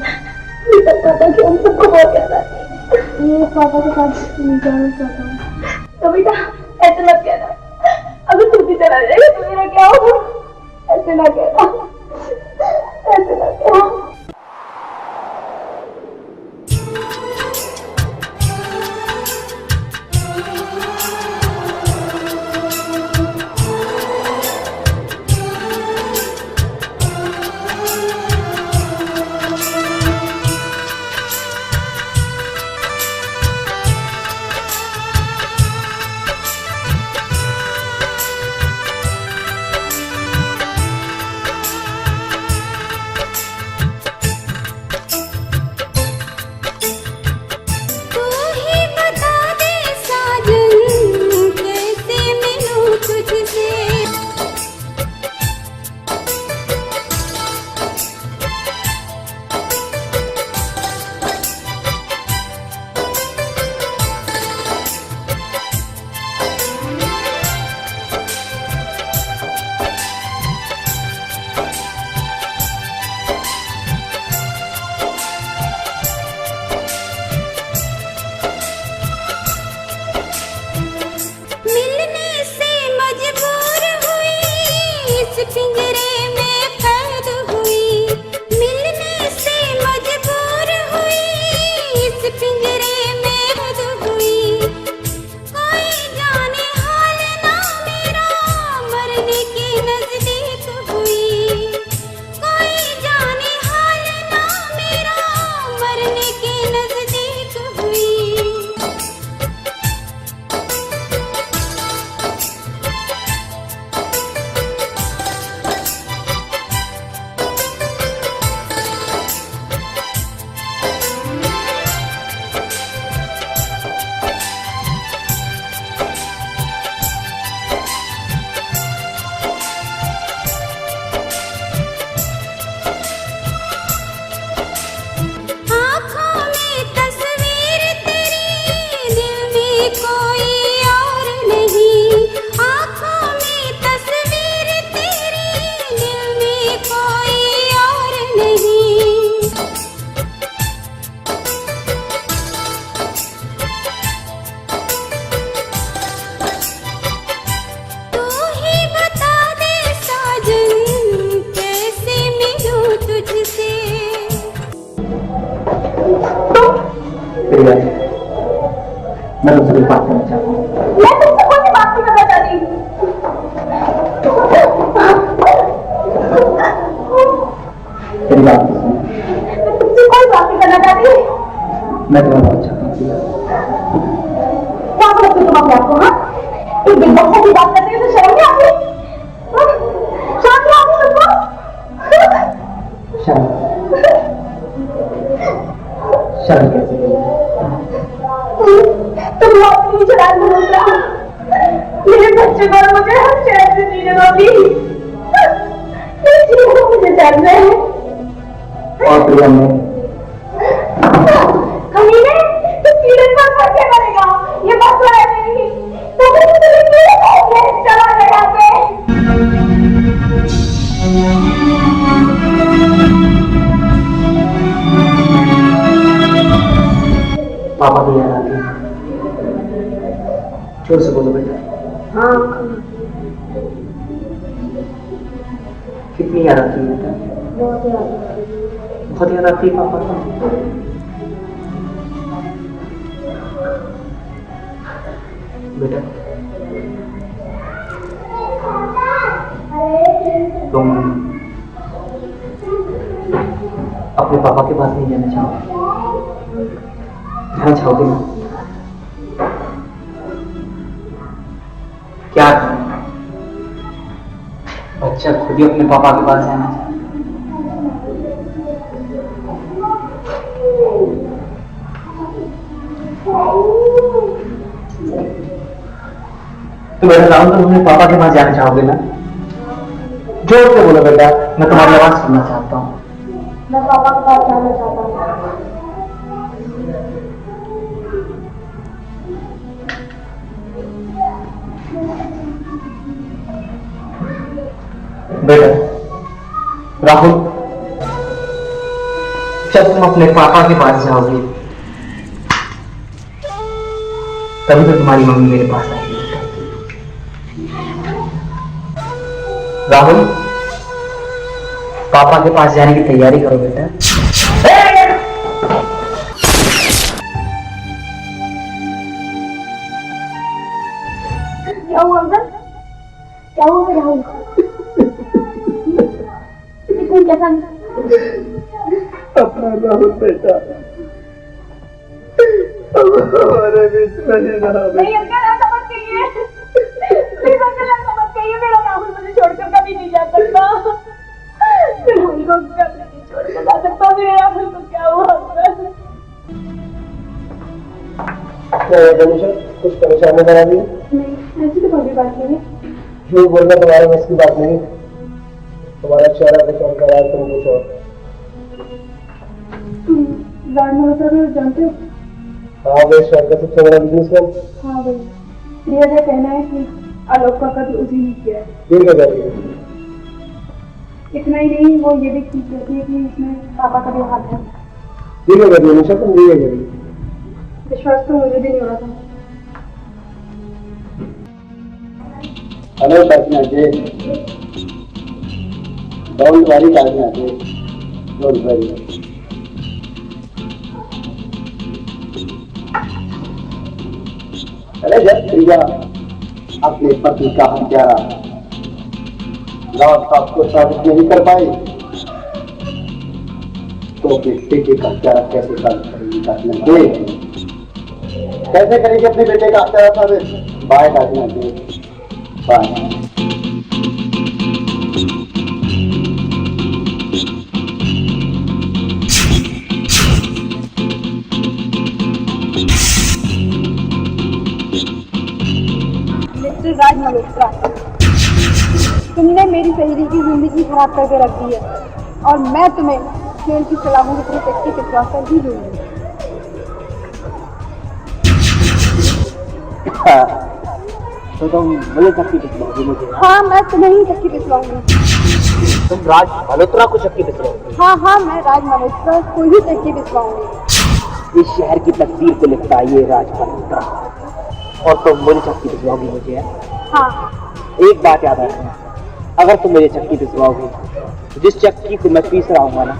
बेटा पापा की हम सबको बहुत याद आती है। ये पापा के साथ जाना चाहता हूँ। तो बेटा ऐसे मत कहना, अगर तू भी चला जाएगा तो मेरा क्या होगा? ऐसे ना कहना, ऐसे ना कहना। मैं तुमसे बात करना चाहता हूँ। मैं तुमसे कोई बात नहीं करना चाहती। मेरी बात सुनो। मैं तुमसे कोई बात नहीं करना चाहती। मैं तुम्हें बहुत चाहता हूँ। क्या करते तुम अपने आपको? हाँ, एक बिग बॉस की बात करते हो तो शर्म नहीं आती? शर्म नहीं आती तुमको? शर्म कैसे? तुम बहुत मुझे राज मल्होत्रा, मेरे बच्चे को मुझे हर चैन से जीने दोगी। मुझे चैन में और प्रिया में कमीने, तू सीरियस बात क्या करेगा? ये बात तो है नहीं, तो मुझे कितनी याद आती है बेटा? बहुत याद बहुत याद आती है पापा को। बेटा तुम अपने पापा के पास नहीं जाना चाहोगे? जाना चाहोगे ना? क्या बच्चा खुद ही अपने पापा के पास जाना चाहता? तो बेटा राहुल, तुम अपने पापा के पास जाना चाहोगे ना? जोर से बोलो बेटा, मैं तुम्हारी आवाज सुनना चाहता हूँ। मैं पापा के पास जाना चाहता हूँ। बेटा राहुल, जब तुम अपने पापा के पास जाओगे तभी तो तुम्हारी मम्मी मेरे पास आएगी। राहुल, पापा के पास जाने की तैयारी करो बेटा। क्या हुआ अंकल? क्या हुआ मेरे राहुल? कैसा अपना राहुल बेटा हमारे बीच में ही रहा। नहीं अंकल, ऐसा मत कहिए। प्लीज अंकल, ऐसा मत कहिए। मेरा राहुल मुझे छोड़कर कभी नहीं जा सकता। मैं राहुल को कभी नहीं छोड़कर जा सकता। मेरे राहुल को क्या हुआ? कुछ परेशानी बना दी? नहीं, ऐसी तो कोई भी बात नहीं है। झूठ बोलना तुम्हारे बस की बात नहीं। तुम्हारा चेहरा कुछ और करा, तुम कुछ और। तुम राज मल्होत्रा को जानते हो? हाँ भाई, शहर का सबसे बड़ा बिजनेसमैन। हाँ भाई, प्रिया का कहना है कि आलोक का कत्ल उसी ने किया है। ये क्या कर रही है? इतना ही नहीं, वो ये भी ठीक कहती है कि इसमें पापा का भी हाथ है। ये क्या कर रही है निशा? तुम ये क्या कर रही है? विश्वास तो मुझे भी नहीं हो रहा था। Hello Kakina ji, don't worry Kakina ji, don't worry. अरे जब प्रिया अपने पति का हत्यारा राज साहब को साबित नहीं कर पाई तो फिर बेटे का हत्यारा कैसे साबित करेगी काकीना जी? कैसे करेगी अपने बेटे का हत्यारा साबित? बाय काकीना जी, बाय। मिस्टर राज मल्होत्रा, तुमने मेरी सहेली की जिंदगी खराब करके रख दी है और मैं तुम्हें खेल की सलाहों की तरफ टैक्सी पिछवा कर ही दूंगी। तो तुम मुझे चक्की पिसवाओगी मुझे? हाँ, मैं तुम्हें ही चक्की पिसवाऊंगी। तुम राज मल्होत्रा को चक्की पिसवाओगी? हाँ हाँ, मैं राज मल्होत्रा को ही चक्की पिसवाऊंगी। इस शहर की तस्वीर को लिखता है ये राज मल्होत्रा, और तुम मुझे चक्की पिसवाओगी मुझे? हाँ। एक बात याद रखना, अगर तुम मुझे चक्की पिसवाओगी तो जिस चक्की को मैं पीस रहा हूँ ना,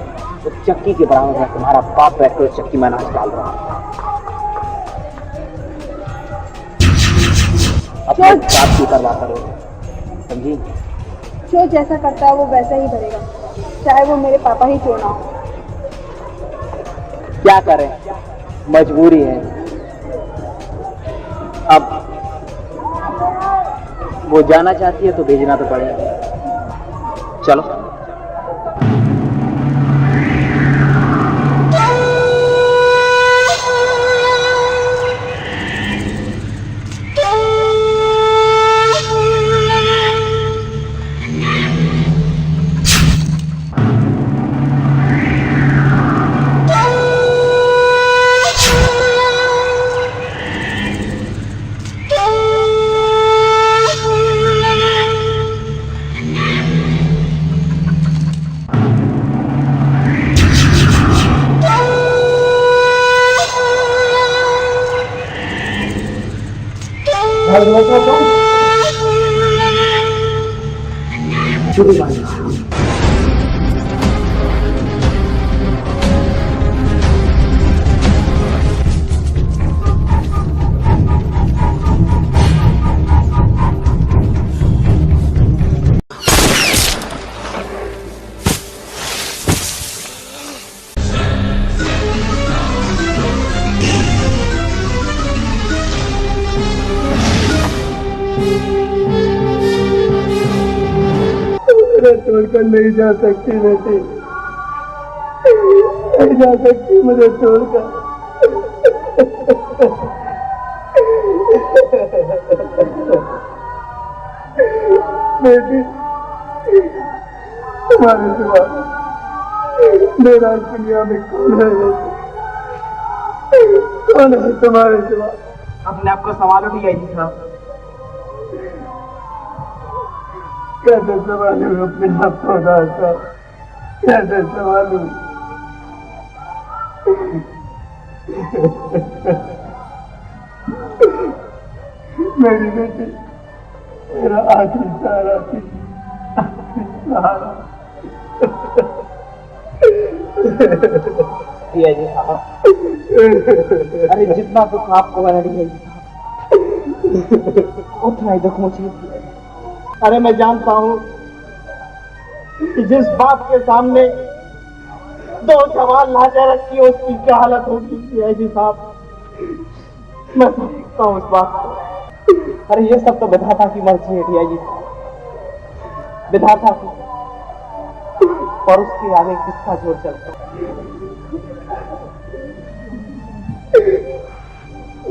उस चक्की के बराबर में तुम्हारा बाप बैठकर उस चक्की में अनाज डाल रहा हूँ। अपने बात की परवाह करो, समझी? जो जैसा करता है वो वैसा ही भरेगा, चाहे वो मेरे पापा ही क्यों ना हो। क्या करें, मजबूरी है। अब वो जाना चाहती है तो भेजना तो पड़ेगा। चलो। शुरू मान रहा हूं। छोड़कर नहीं जा सकती बेटी, नहीं जा सकती मुझे छोड़कर। बेटी तुम्हारे सिवा मेरा इस दुनिया में कौन है बेटी? कौन है तुम्हारे सिवा? अपने आप को संभालो नहीं आई साहब। कैसे संभालूं अपने आप को दादा, कैसे संभालूं? मेरी बेटी मेरा आखिरी सहारा थी, आखिरी सहारा। दिया जी साहब, अरे जितना दुख आपको बना दिया जी साहब, उतना ही दुख मुझे। अरे मैं जानता हूं कि जिस बाप के सामने दो सवाल लाचा रखी है उसकी क्या हालत होगी जी साहब। मैं समझता हूँ उस बात को। अरे ये सब तो विधाता की मर्जी है जी साहब, विधाता की, और उसके आगे किसका जोर चलता है?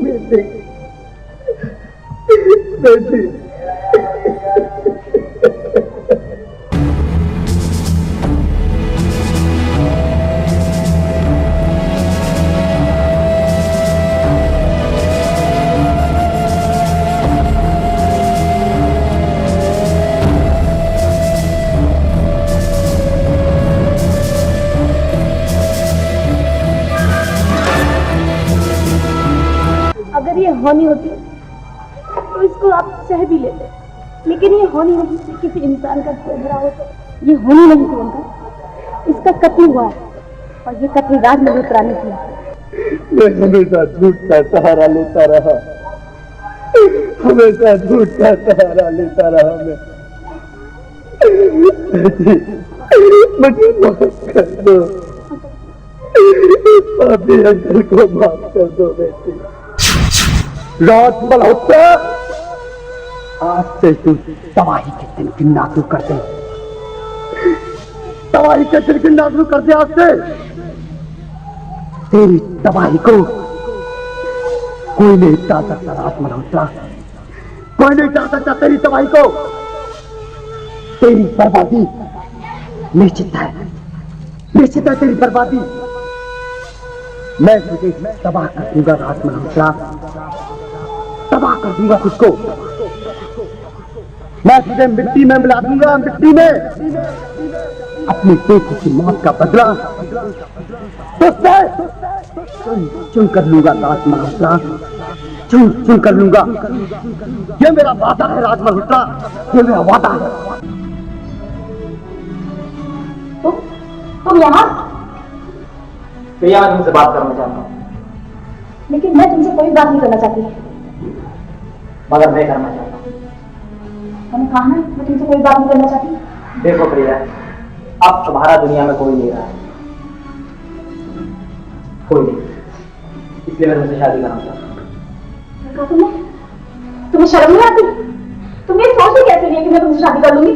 बेटी बेटी अगर ये होनी होती तो इसको आप सह भी लेते, लेकिन ये होनी नहीं थी। किसी इंसान का चेहरा हो तो ये होनी नहीं थी उनका। इसका कत्ल हुआ है और ये कत्ल राज मल्होत्रा ने किया। मैं हमेशा झूठ का सहारा लेता रहा, हमेशा झूठ का सहारा लेता रहा। मुझे माफ कर दो, पापी अंकल को माफ कर दो बेटी। राज मल्होत्रा, आज से तू तबाही के दिन गिनना शुरू कर दे, तबाही के दिन गिनना शुरू कर दे। आज से तेरी तबाही को कोई नहीं टाल सकता राज मल्होत्रा, कोई नहीं टाल सकता तेरी तबाही को। तेरी बर्बादी निश्चित है, निश्चित है तेरी बर्बादी। मैं तुझे तबाह कर दूंगा राज मल्होत्रा, तबाह कर दूंगा तुझको। मैं तुझे मिट्टी में मिला दूंगा, मिट्टी में अपनी बेटी की मौत का बदला तुझसे चुन चुन कर लूंगा राज मल्होत्रा, चुन चुन कर लूंगा। ये मेरा वादा है राज मल्होत्रा, ये मेरा वादा है। तुम यहाँ? प्रिया, मैं तुमसे बात करना चाहता हूँ। लेकिन मैं तुमसे कोई बात नहीं करना चाहती। मगर मैं करना चाहता हूँ। मैंने कहा ना, मैं तुमसे कोई बात नहीं करना चाहती। देखो प्रिया, अब तुम्हारा दुनिया में कोई नहीं रहा है, कोई नहीं, इसलिए मैं तुमसे शादी करना चाहता हूँ। तुम्हें शर्म नहीं आती? तुम ये सोच ही कैसे लिया कि मैं तुमसे शादी कर लूंगी?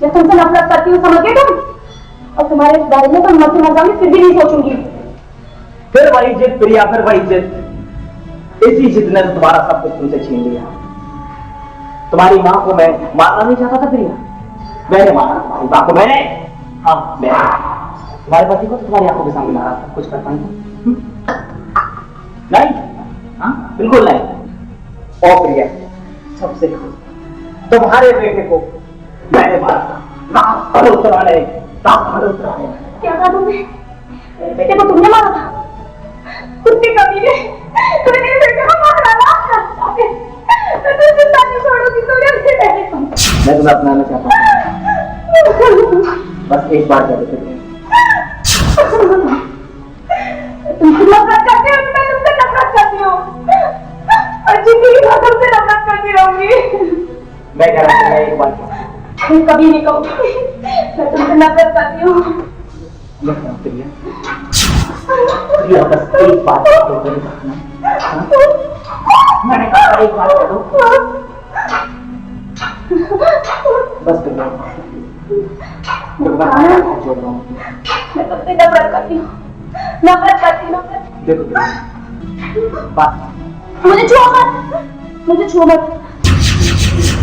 या तुमसे नफरत करती हूँ, समझ गए तुम? और तुम्हारे इस बारे में तो मर जाऊंगी, फिर भी नहीं सोचूंगी। फिर वही जिद प्रिया, फिर वही जिद। इसी जिद ने तुम्हारा सब कुछ तुमसे छीन लिया। तुम्हारी माँ को मैं मारना नहीं चाहता था प्रिया, मैंने मारा तुम्हारी माँ को, मैंने। हाँ मैंने तुम्हारे पति को तो तुम्हारी आंखों के सामने मारा था। कुछ कर पाएंगे? नहीं, हाँ बिल्कुल नहीं। और प्रिया, सबसे तुम्हारे बेटे को मैंने मारा था, राज मल्होत्रा ने, राज मल्होत्रा ने। क्या कहा तुमने? बेटे को तुमने मारा था? कुत्ते कमीने, तुमने मेरे बेटे को मारा था। मैं तुझे जिंदा नहीं छोड़ूंगी, तुमने अपने बेटे को। मैं तुम्हें अपनाना चाहता हूँ। बस एक बार कर देते। तुमसे नफरत करती हूँ, मैं तुमसे नफरत करती हूँ और जिंदगी भर तुमसे नफरत करती रहूंगी। मैं कह रहा हूँ मैं एक बार मैं कभी नहीं कहूँगी, मैं तुमसे नफरत करती हूँ। मैं कहूँ प्रिया बस एक बात तो करो ना। मैंने कहा एक बात करो बस प्रिया, जोड़ रहा हूँ। मैं तुमसे नफरत करती हूँ, नफरत करती हूँ। देखो प्रिया, बात मुझे छुओ मत, मुझे छुओ मत,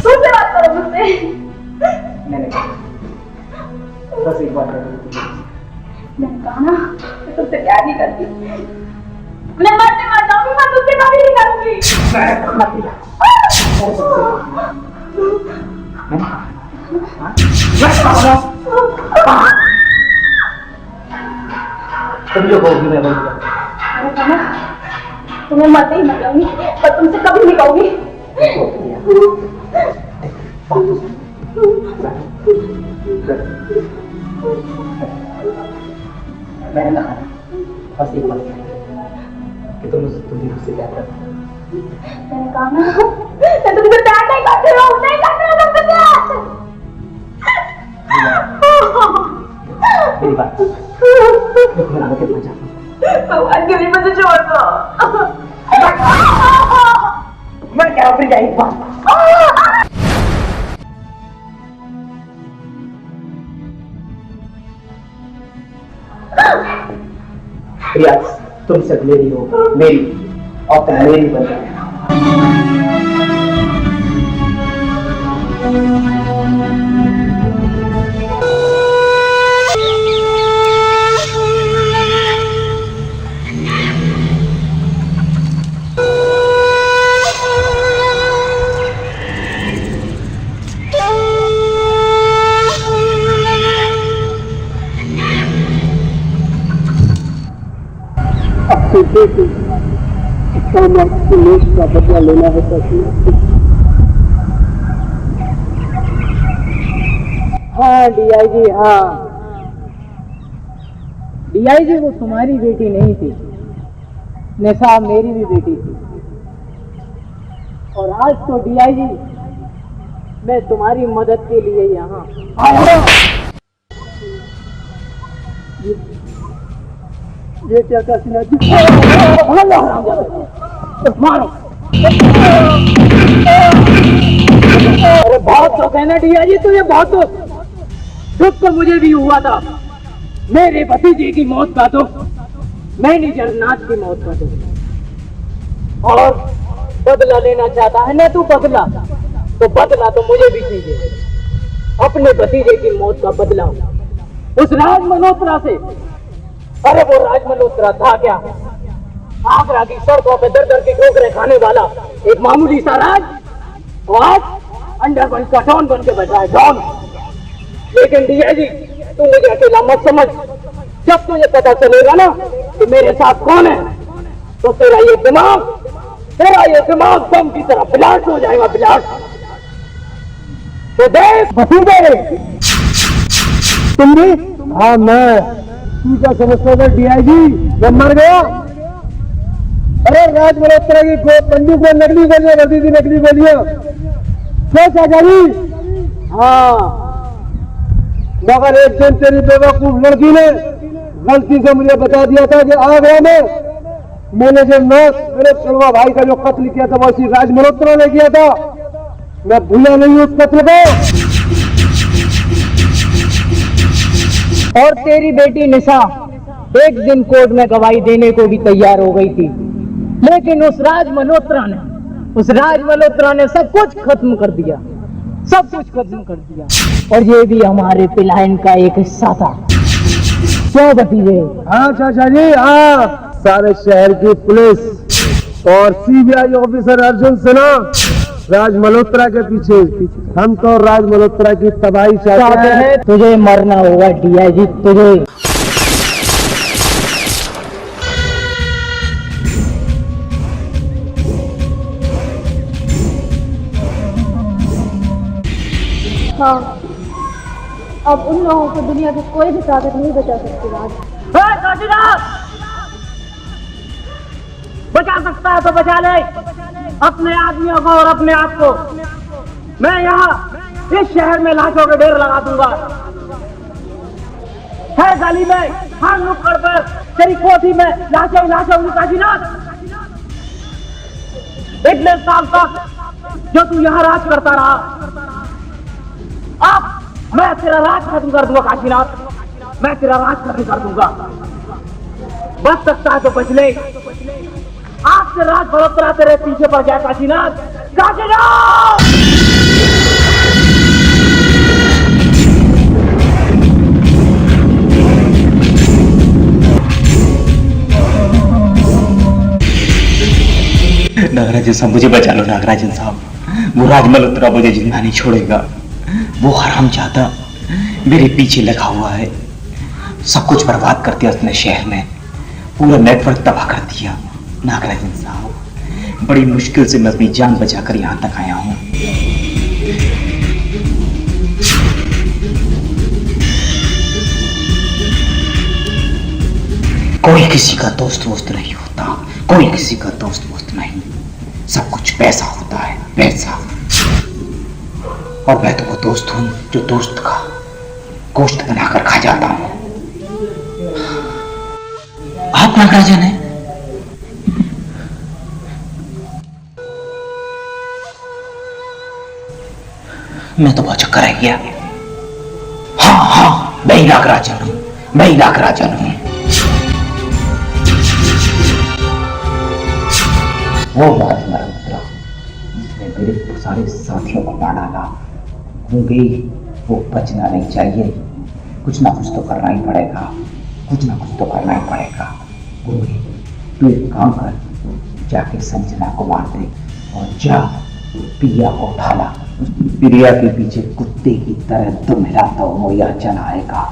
तुमसे बात करो मुझसे। मैंने कहा बस एक बार करो। मैंने कहा ना मैं तुमसे प्यार नहीं करती, मैं मरते मर जाऊंगी, मैं तुमसे कभी नहीं करूंगी। तुम जो कहोगी मैं बोलूंगा। मैंने कहा ना तुम्हें मरते ही मर जाऊंगी पर तुमसे कभी नहीं कहूंगी। मैंने कहा बस एक बात कि तुम मुझसे प्यार करते। मैंने कहा ना मैं तुमसे प्यार नहीं करती हूँ, नहीं करती हूँ तुमसे प्यार। मेरी बात देखो, मैं आगे कितना चाहता हूँ। भगवान के लिए मुझे छोड़ दो। मैं क्या फिर क्या एक बात प्रिया, तुम सब मेरी हो, मेरी और तुम मेरी बन जाए। का बदला लेना है तो हाँ डीआईजी, हाँ डीआईजी, वो तुम्हारी बेटी नहीं थी, निशा मेरी भी बेटी थी। और आज तो डीआईजी मैं तुम्हारी मदद के लिए यहाँ आया। ये क्या करना मारो। अरे बहुत तो कहना डीआईजी, तुझे बहुत तो दुख तो मुझे भी हुआ था। मेरे भतीजे की मौत का दुख, मैनेजर नाथ की मौत का दुख। और बदला लेना चाहता है ना तू बदला, तो बदला तो मुझे भी चाहिए, अपने भतीजे की मौत का बदला उस राज मल्होत्रा से। अरे वो राज मल्होत्रा था क्या? आगरा की सड़कों पे दर दर के ठोकरें खाने वाला एक मामूली सा राज, और आज अंडरवर्ल्ड का डॉन बन के बैठा है, डॉन। लेकिन डीआईजी तू मुझे अकेला मत समझ, जब तुझे पता चलेगा ना कि मेरे साथ कौन है, तो तेरा ये दिमाग बम की तरह ब्लास्ट हो जाएगा, ब्लास्ट। तो देख भतीजे, तुम भी? हाँ मैं, तू क्या समझता था डीआईजी जब मर गया? अरे राज मल्होत्रा की बंदूक में नकली गोलियां भरती थी, नकली गोलियां। क्या जानी? हाँ, मगर एक दिन तेरी बेवकूफ लड़की ने गलती से मुझे बता दिया था कि आगरा में मैनेजर नाथ मेरे चलवा भाई का जो कत्ल किया था वो इसी राज मल्होत्रा ने किया था। मैं भूला नहीं उस कत्ल को। और तेरी बेटी निशा एक दिन कोर्ट में गवाही देने को भी तैयार हो गई थी, लेकिन उस राज मल्होत्रा ने सब कुछ खत्म कर दिया, सब कुछ खत्म कर दिया। और ये भी हमारे प्लान का एक हिस्सा था। क्या भतीजे? हाँ चाचा जी, हाँ। सारे शहर की पुलिस और सीबीआई ऑफिसर अर्जुन सिन्हा राज मल्होत्रा के पीछे, हम तो राज मल्होत्रा की तबाही चाहते हैं। तुझे मरना होगा डीआईजी, तुझे। हाँ अब उन लोगों को दुनिया की कोई भी ताकत नहीं बचा सकती राज। काशीनाथ, बचा सकता है तो बचा ले अपने आदमियों को और अपने आप को। मैं यहाँ इस शहर में लाशों के ढेर लगा दूंगा। है गली में, हर नुक्कड़ पर, तेरी कोठी में लाशों लाशों की। काशीनाथ, इतने साल तक जो तू यहाँ राज करता रहा, अब मैं तेरा राज खत्म कर दूंगा। काशीनाथ, मैं तेरा राज खत्म कर दूंगा। बच सकता है तो बच ले। आज से राज बड़ोतरा तेरे पीछे पड़ गया। काशीनाथ, काशीनाथ! नागराजन साहब, मुझे बचा लो। नागराजन साहब, वो राज मल्होत्रा मुझे जिंदा नहीं छोड़ेगा। वो हरामजादा मेरे पीछे लगा हुआ है। सब कुछ बर्बाद कर दिया उसने शहर में, पूरा नेटवर्क तबाह कर दिया। नागराजन साहब, बड़ी मुश्किल से मैं अपनी जान बचाकर यहां तक आया हूं। कोई किसी का दोस्त वोस्त नहीं होता, कोई किसी का दोस्त वोस्त नहीं। सब कुछ पैसा होता है, पैसा। और मैं तो वो दोस्त हूं जो दोस्त का गोश्त बनाकर खा जाता हूं। आप नागराजन हैं? मैं तो बहुत चक्कर रह गया। हाँ, मैं ही नागराजन हूं, मैं ही नागराजन हूं। वो राज मल्होत्रा जिसने मेरे सारे साथियों को मार डाला, होंगे वो बचना नहीं चाहिए। कुछ ना कुछ तो करना ही पड़ेगा, कुछ ना कुछ तो करना ही पड़ेगा। होंगे तू एक काम कर, जाके संजना को मार दे और जा प्रिया को उठा ला। प्रिया के पीछे कुत्ते की तरह तुम हिलाता हो या चला आएगा।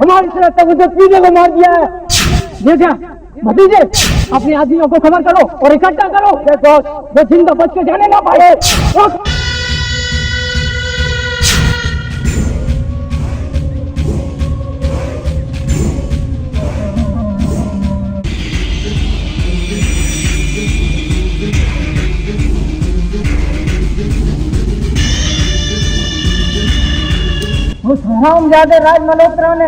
हमारी तरफ तक उसे पीने को मार दिया है। देखा भतीजे, अपने आदमियों को खबर करो और इकट्ठा करो, देखो वो जिंदा बच के जाने ना पाए। उस हरामजादे राज मल्होत्रा ने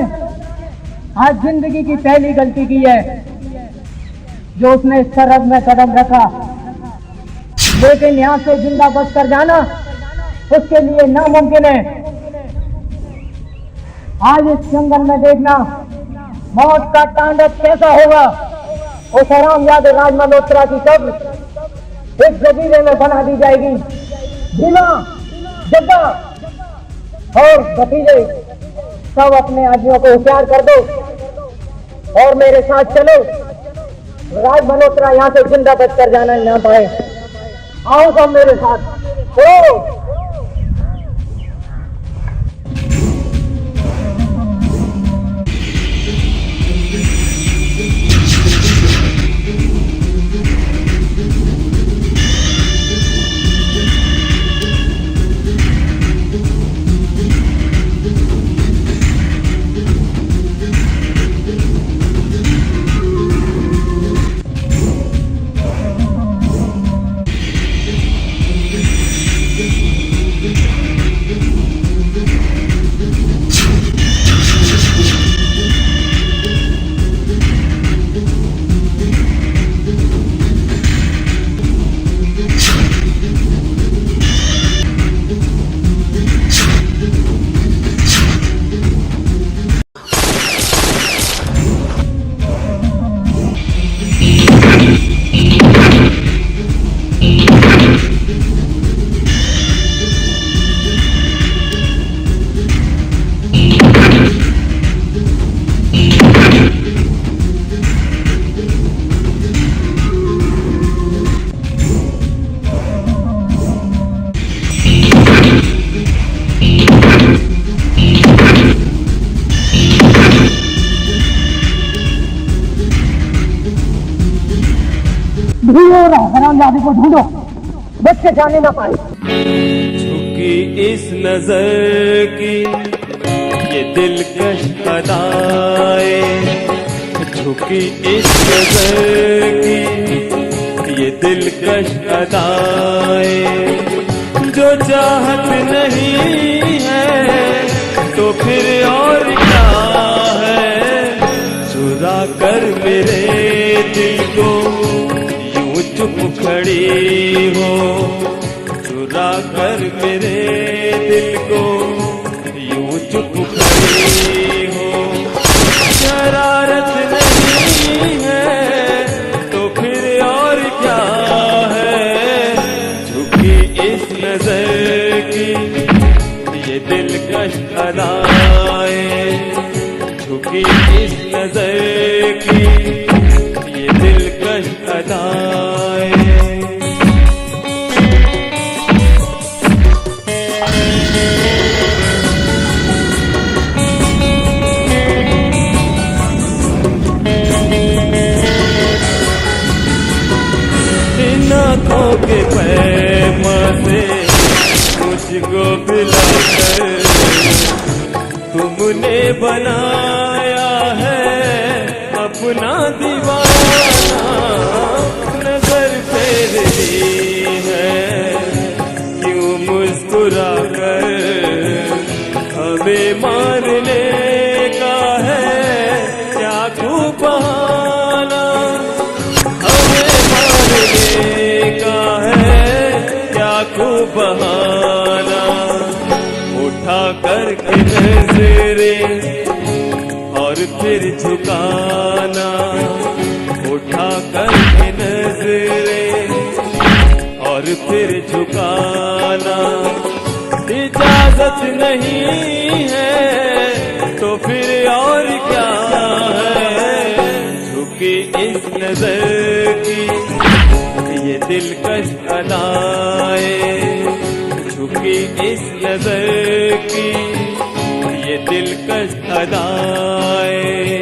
आज जिंदगी की पहली गलती की है जो उसने इस सरहद में कदम रखा। लेकिन यहाँ से जिंदा बच कर जाना उसके लिए नामुमकिन है। आज इस जंगल में देखना मौत का तांडव कैसा होगा। उस हरामजादे राज मल्होत्रा की कब्र इस जजीरे में बना दी जाएगी। भीमा, जग्गा और भतीजे, सब अपने आदमियों को होशियार कर दो और मेरे साथ चलो। राज मल्होत्रा यहाँ से जिंदा बचकर जाना ना पाए। आओ सब मेरे साथ। ओ वाले को ढूंढो, बच्चे जाने ना पाए। झुकी इस नजर की ये दिलकश अदाएं, झुकी इस नजर की ये दिलकश अदाएं, जो चाहत नहीं है तो फिर और क्या है, चुरा कर मेरे दिल को यूं चुप खड़ी हो, चुरा कर मेरे दिल को यूं चुप खड़ी हो, शरारत नहीं है तो फिर और क्या है, झुकी इस नजर की ये दिलकश अदाएं, झुकी इस नजर की ये दिलकश अदाएं। इन आँखों के पैमा से मुझको पिलाकर तुमने बनाया है अपना दीवाना, नजर फेर ली है क्यों मुस्कुरा कर, हमें मारने का है क्या खूब बहाना, हमें मारने का है क्या खूब बहाना, उठा करके नजरें और फिर झुकाना, उठा करके नजरें और फिर झुकाना, इजाजत नहीं है तो फिर और क्या है, झुकी इस नजर की ये दिलकश अदाएं, झुकी इस नजर की ये दिलकश अदाएं।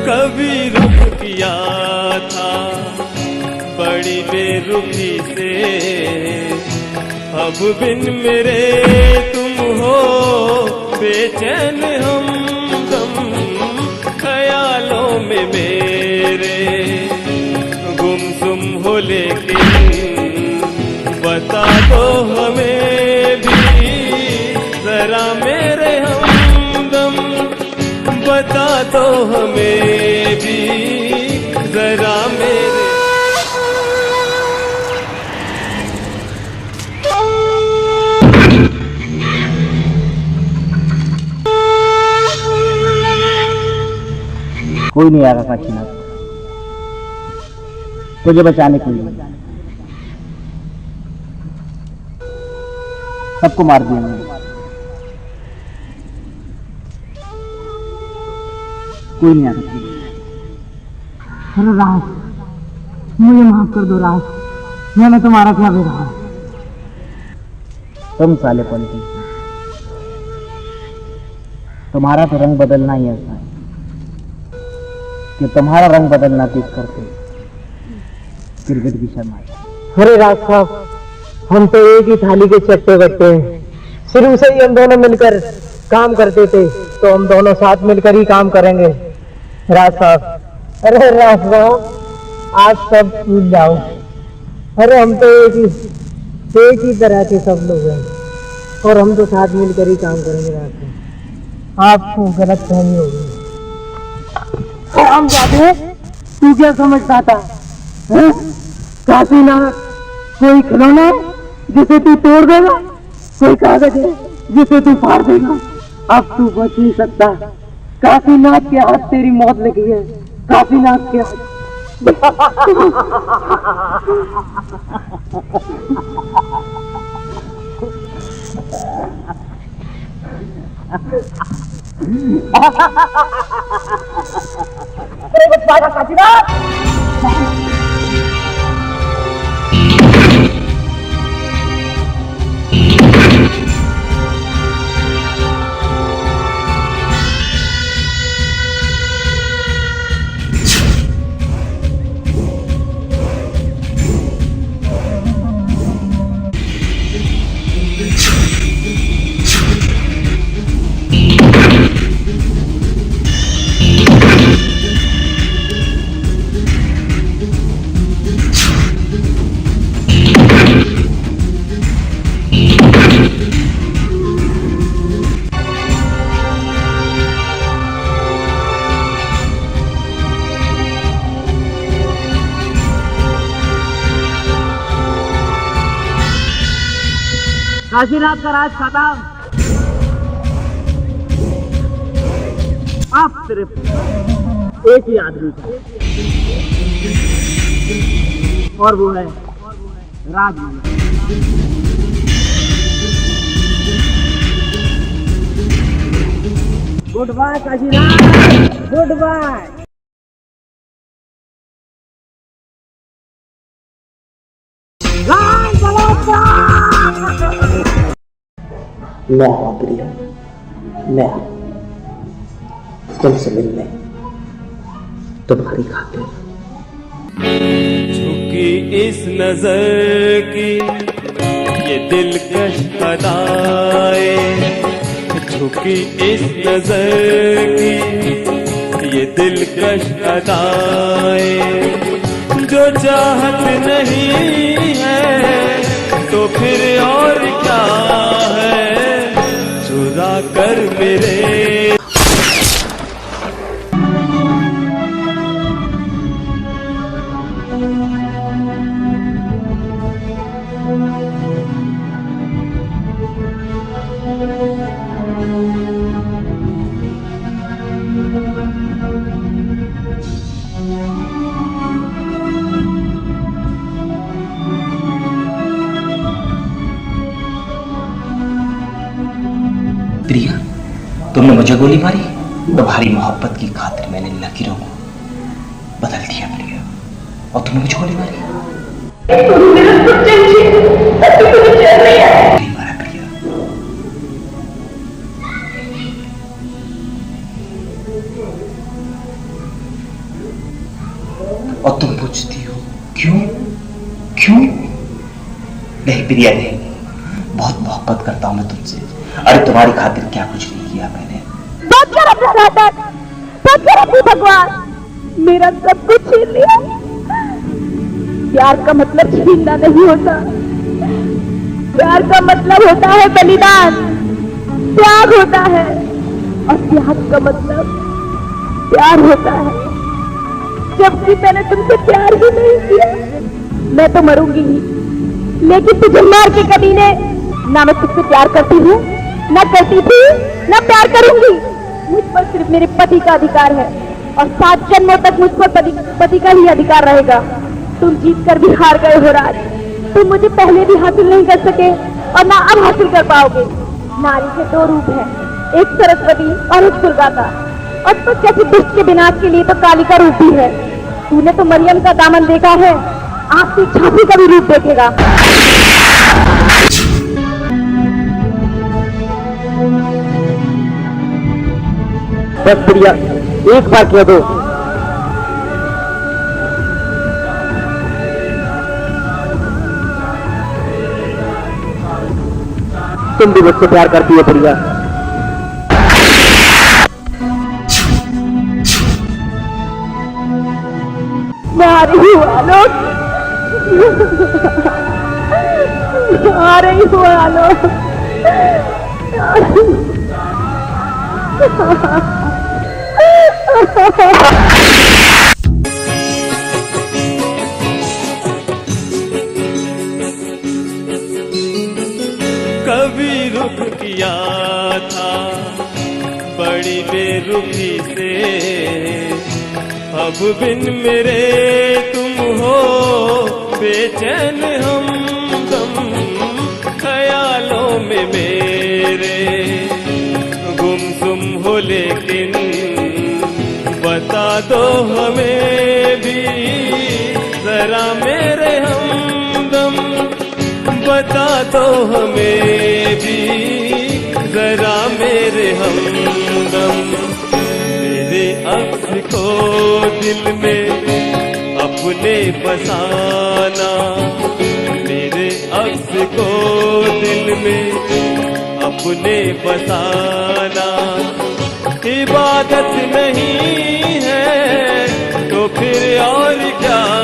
कभी रुख किया था बड़ी बेरुखी से, अब बिन मेरे तुम हो बेचैन हमदम, ख्यालों में मेरे गुमसुम हो लेकिन बता दो हमें भी जरा मेरे हमदम, बता दो हमें भी जरा मेरे। कोई नहीं आएगा काशीनाथ तुझे बचाने के लिए, सबको मार दिया मैंने, कोई नहीं आ सकता। अरे राज, मुझे माफ कर दो राज, मैंने तुम्हारा क्या बिगाड़ा? तुम साले पलटी, तुम्हारा तो रंग बदलना ही ऐसा है कि तुम्हारा रंग बदलना देख करके गिरगिट भी शर्माए। अरे राज साहब, हम तो एक ही थाली के चट्टे बट्टे हैं, शुरू से ही हम दोनों मिलकर काम करते थे, तो हम दोनों साथ मिलकर ही काम करेंगे राज साहब। अरे राज साहब, आज सब भूल जाओ, अरे हम तो एक ही तरह के सब लोग हैं और हम तो साथ मिलकर ही काम करेंगे राज साहब। आपको गलत फहमी होगी। हम जाते, तू क्या समझता था? काशीनाथ कोई खिलौना है जिसे तू तोड़ देगा, कोई कागज है जिसे तू फाड़ देगा, अब तू बच नहीं सकता। काशीनाथ के हाथ तेरी मौत लगी है, काशीनाथ के हाथ। काशीनाथ काशीनाथ का राज खत्म। अब सिर्फ एक ही आदमी का, और वो है Rajmal. Good bye Kashinath, good bye. मैं हूं प्रिया, मैं तुमसे मिलने तुम्हारी खातिर। झुकी इस नजर की ये दिलकश अदाएं, झुकी इस नजर की ये दिलकश अदाएं, जो चाहत नहीं है तो फिर और क्या है, चुरा कर मेरे। प्रिया, तुमने मुझे गोली मारी, तुम्हारी मोहब्बत की खातिर मैंने लकीरों को बदल दिया प्रिया, और तुमने मुझे गोली मारी। नहीं मारा प्रिया। और तुम पूछती हो क्यों क्यों? नहीं प्रिया नहीं, बहुत मोहब्बत करता हूं मैं तुमसे। अरे तुम्हारी खातिर क्या कुछ नहीं किया मैंने। बहुत कर अपना नाटक, बहुत कर अपनी भगवान, मेरा सब कुछ छीन लिया। प्यार का मतलब छीनना नहीं होता, प्यार का मतलब होता है बलिदान, त्याग होता है, और त्याग का मतलब प्यार होता है। जबकि मैंने तुमसे प्यार ही नहीं किया। मैं तो मरूंगी ही, लेकिन तुझे मार के कभी ने ना मैं तुझसे प्यार करती हूँ, न करती थी, न प्यार करूंगी। मुझ पर सिर्फ मेरे पति का अधिकार है, और 7 जन्मों तक मुझ पर पति का ही अधिकार रहेगा। तुम जीत कर भी हार गए हो राज। तुम मुझे पहले भी हासिल नहीं कर सके, और ना अब हासिल कर पाओगे। नारी के 2 रूप हैं, एक सरस्वती और एक दुर्गा। और तो जैसे दुष्ट के विनाश के लिए तो काली का रूप भी है। तूने तो मरियम का दामन देखा है, आज तू झांसी का भी रूप देखेगा। बस प्रिया, एक बार कह दो, तुम भी मुझसे प्यार करती हो प्रिया। मैं आ रही हूँ आलोक, आ रही हूँ आलोक। कभी रुख किया था बड़ी बेरुखी से, अब बिन मेरे तुम हो बेचैन हमदम, ख्यालों में मेरे गुमसुम हो, लेकिन बता दो हमें भी बता दो हमें भी जरा मेरे हमदम, मेरे अक्स को दिल में अपने बसाना, मेरे अक्स को दिल में अपने बसाना। इबादत नहीं है तो फिर और क्या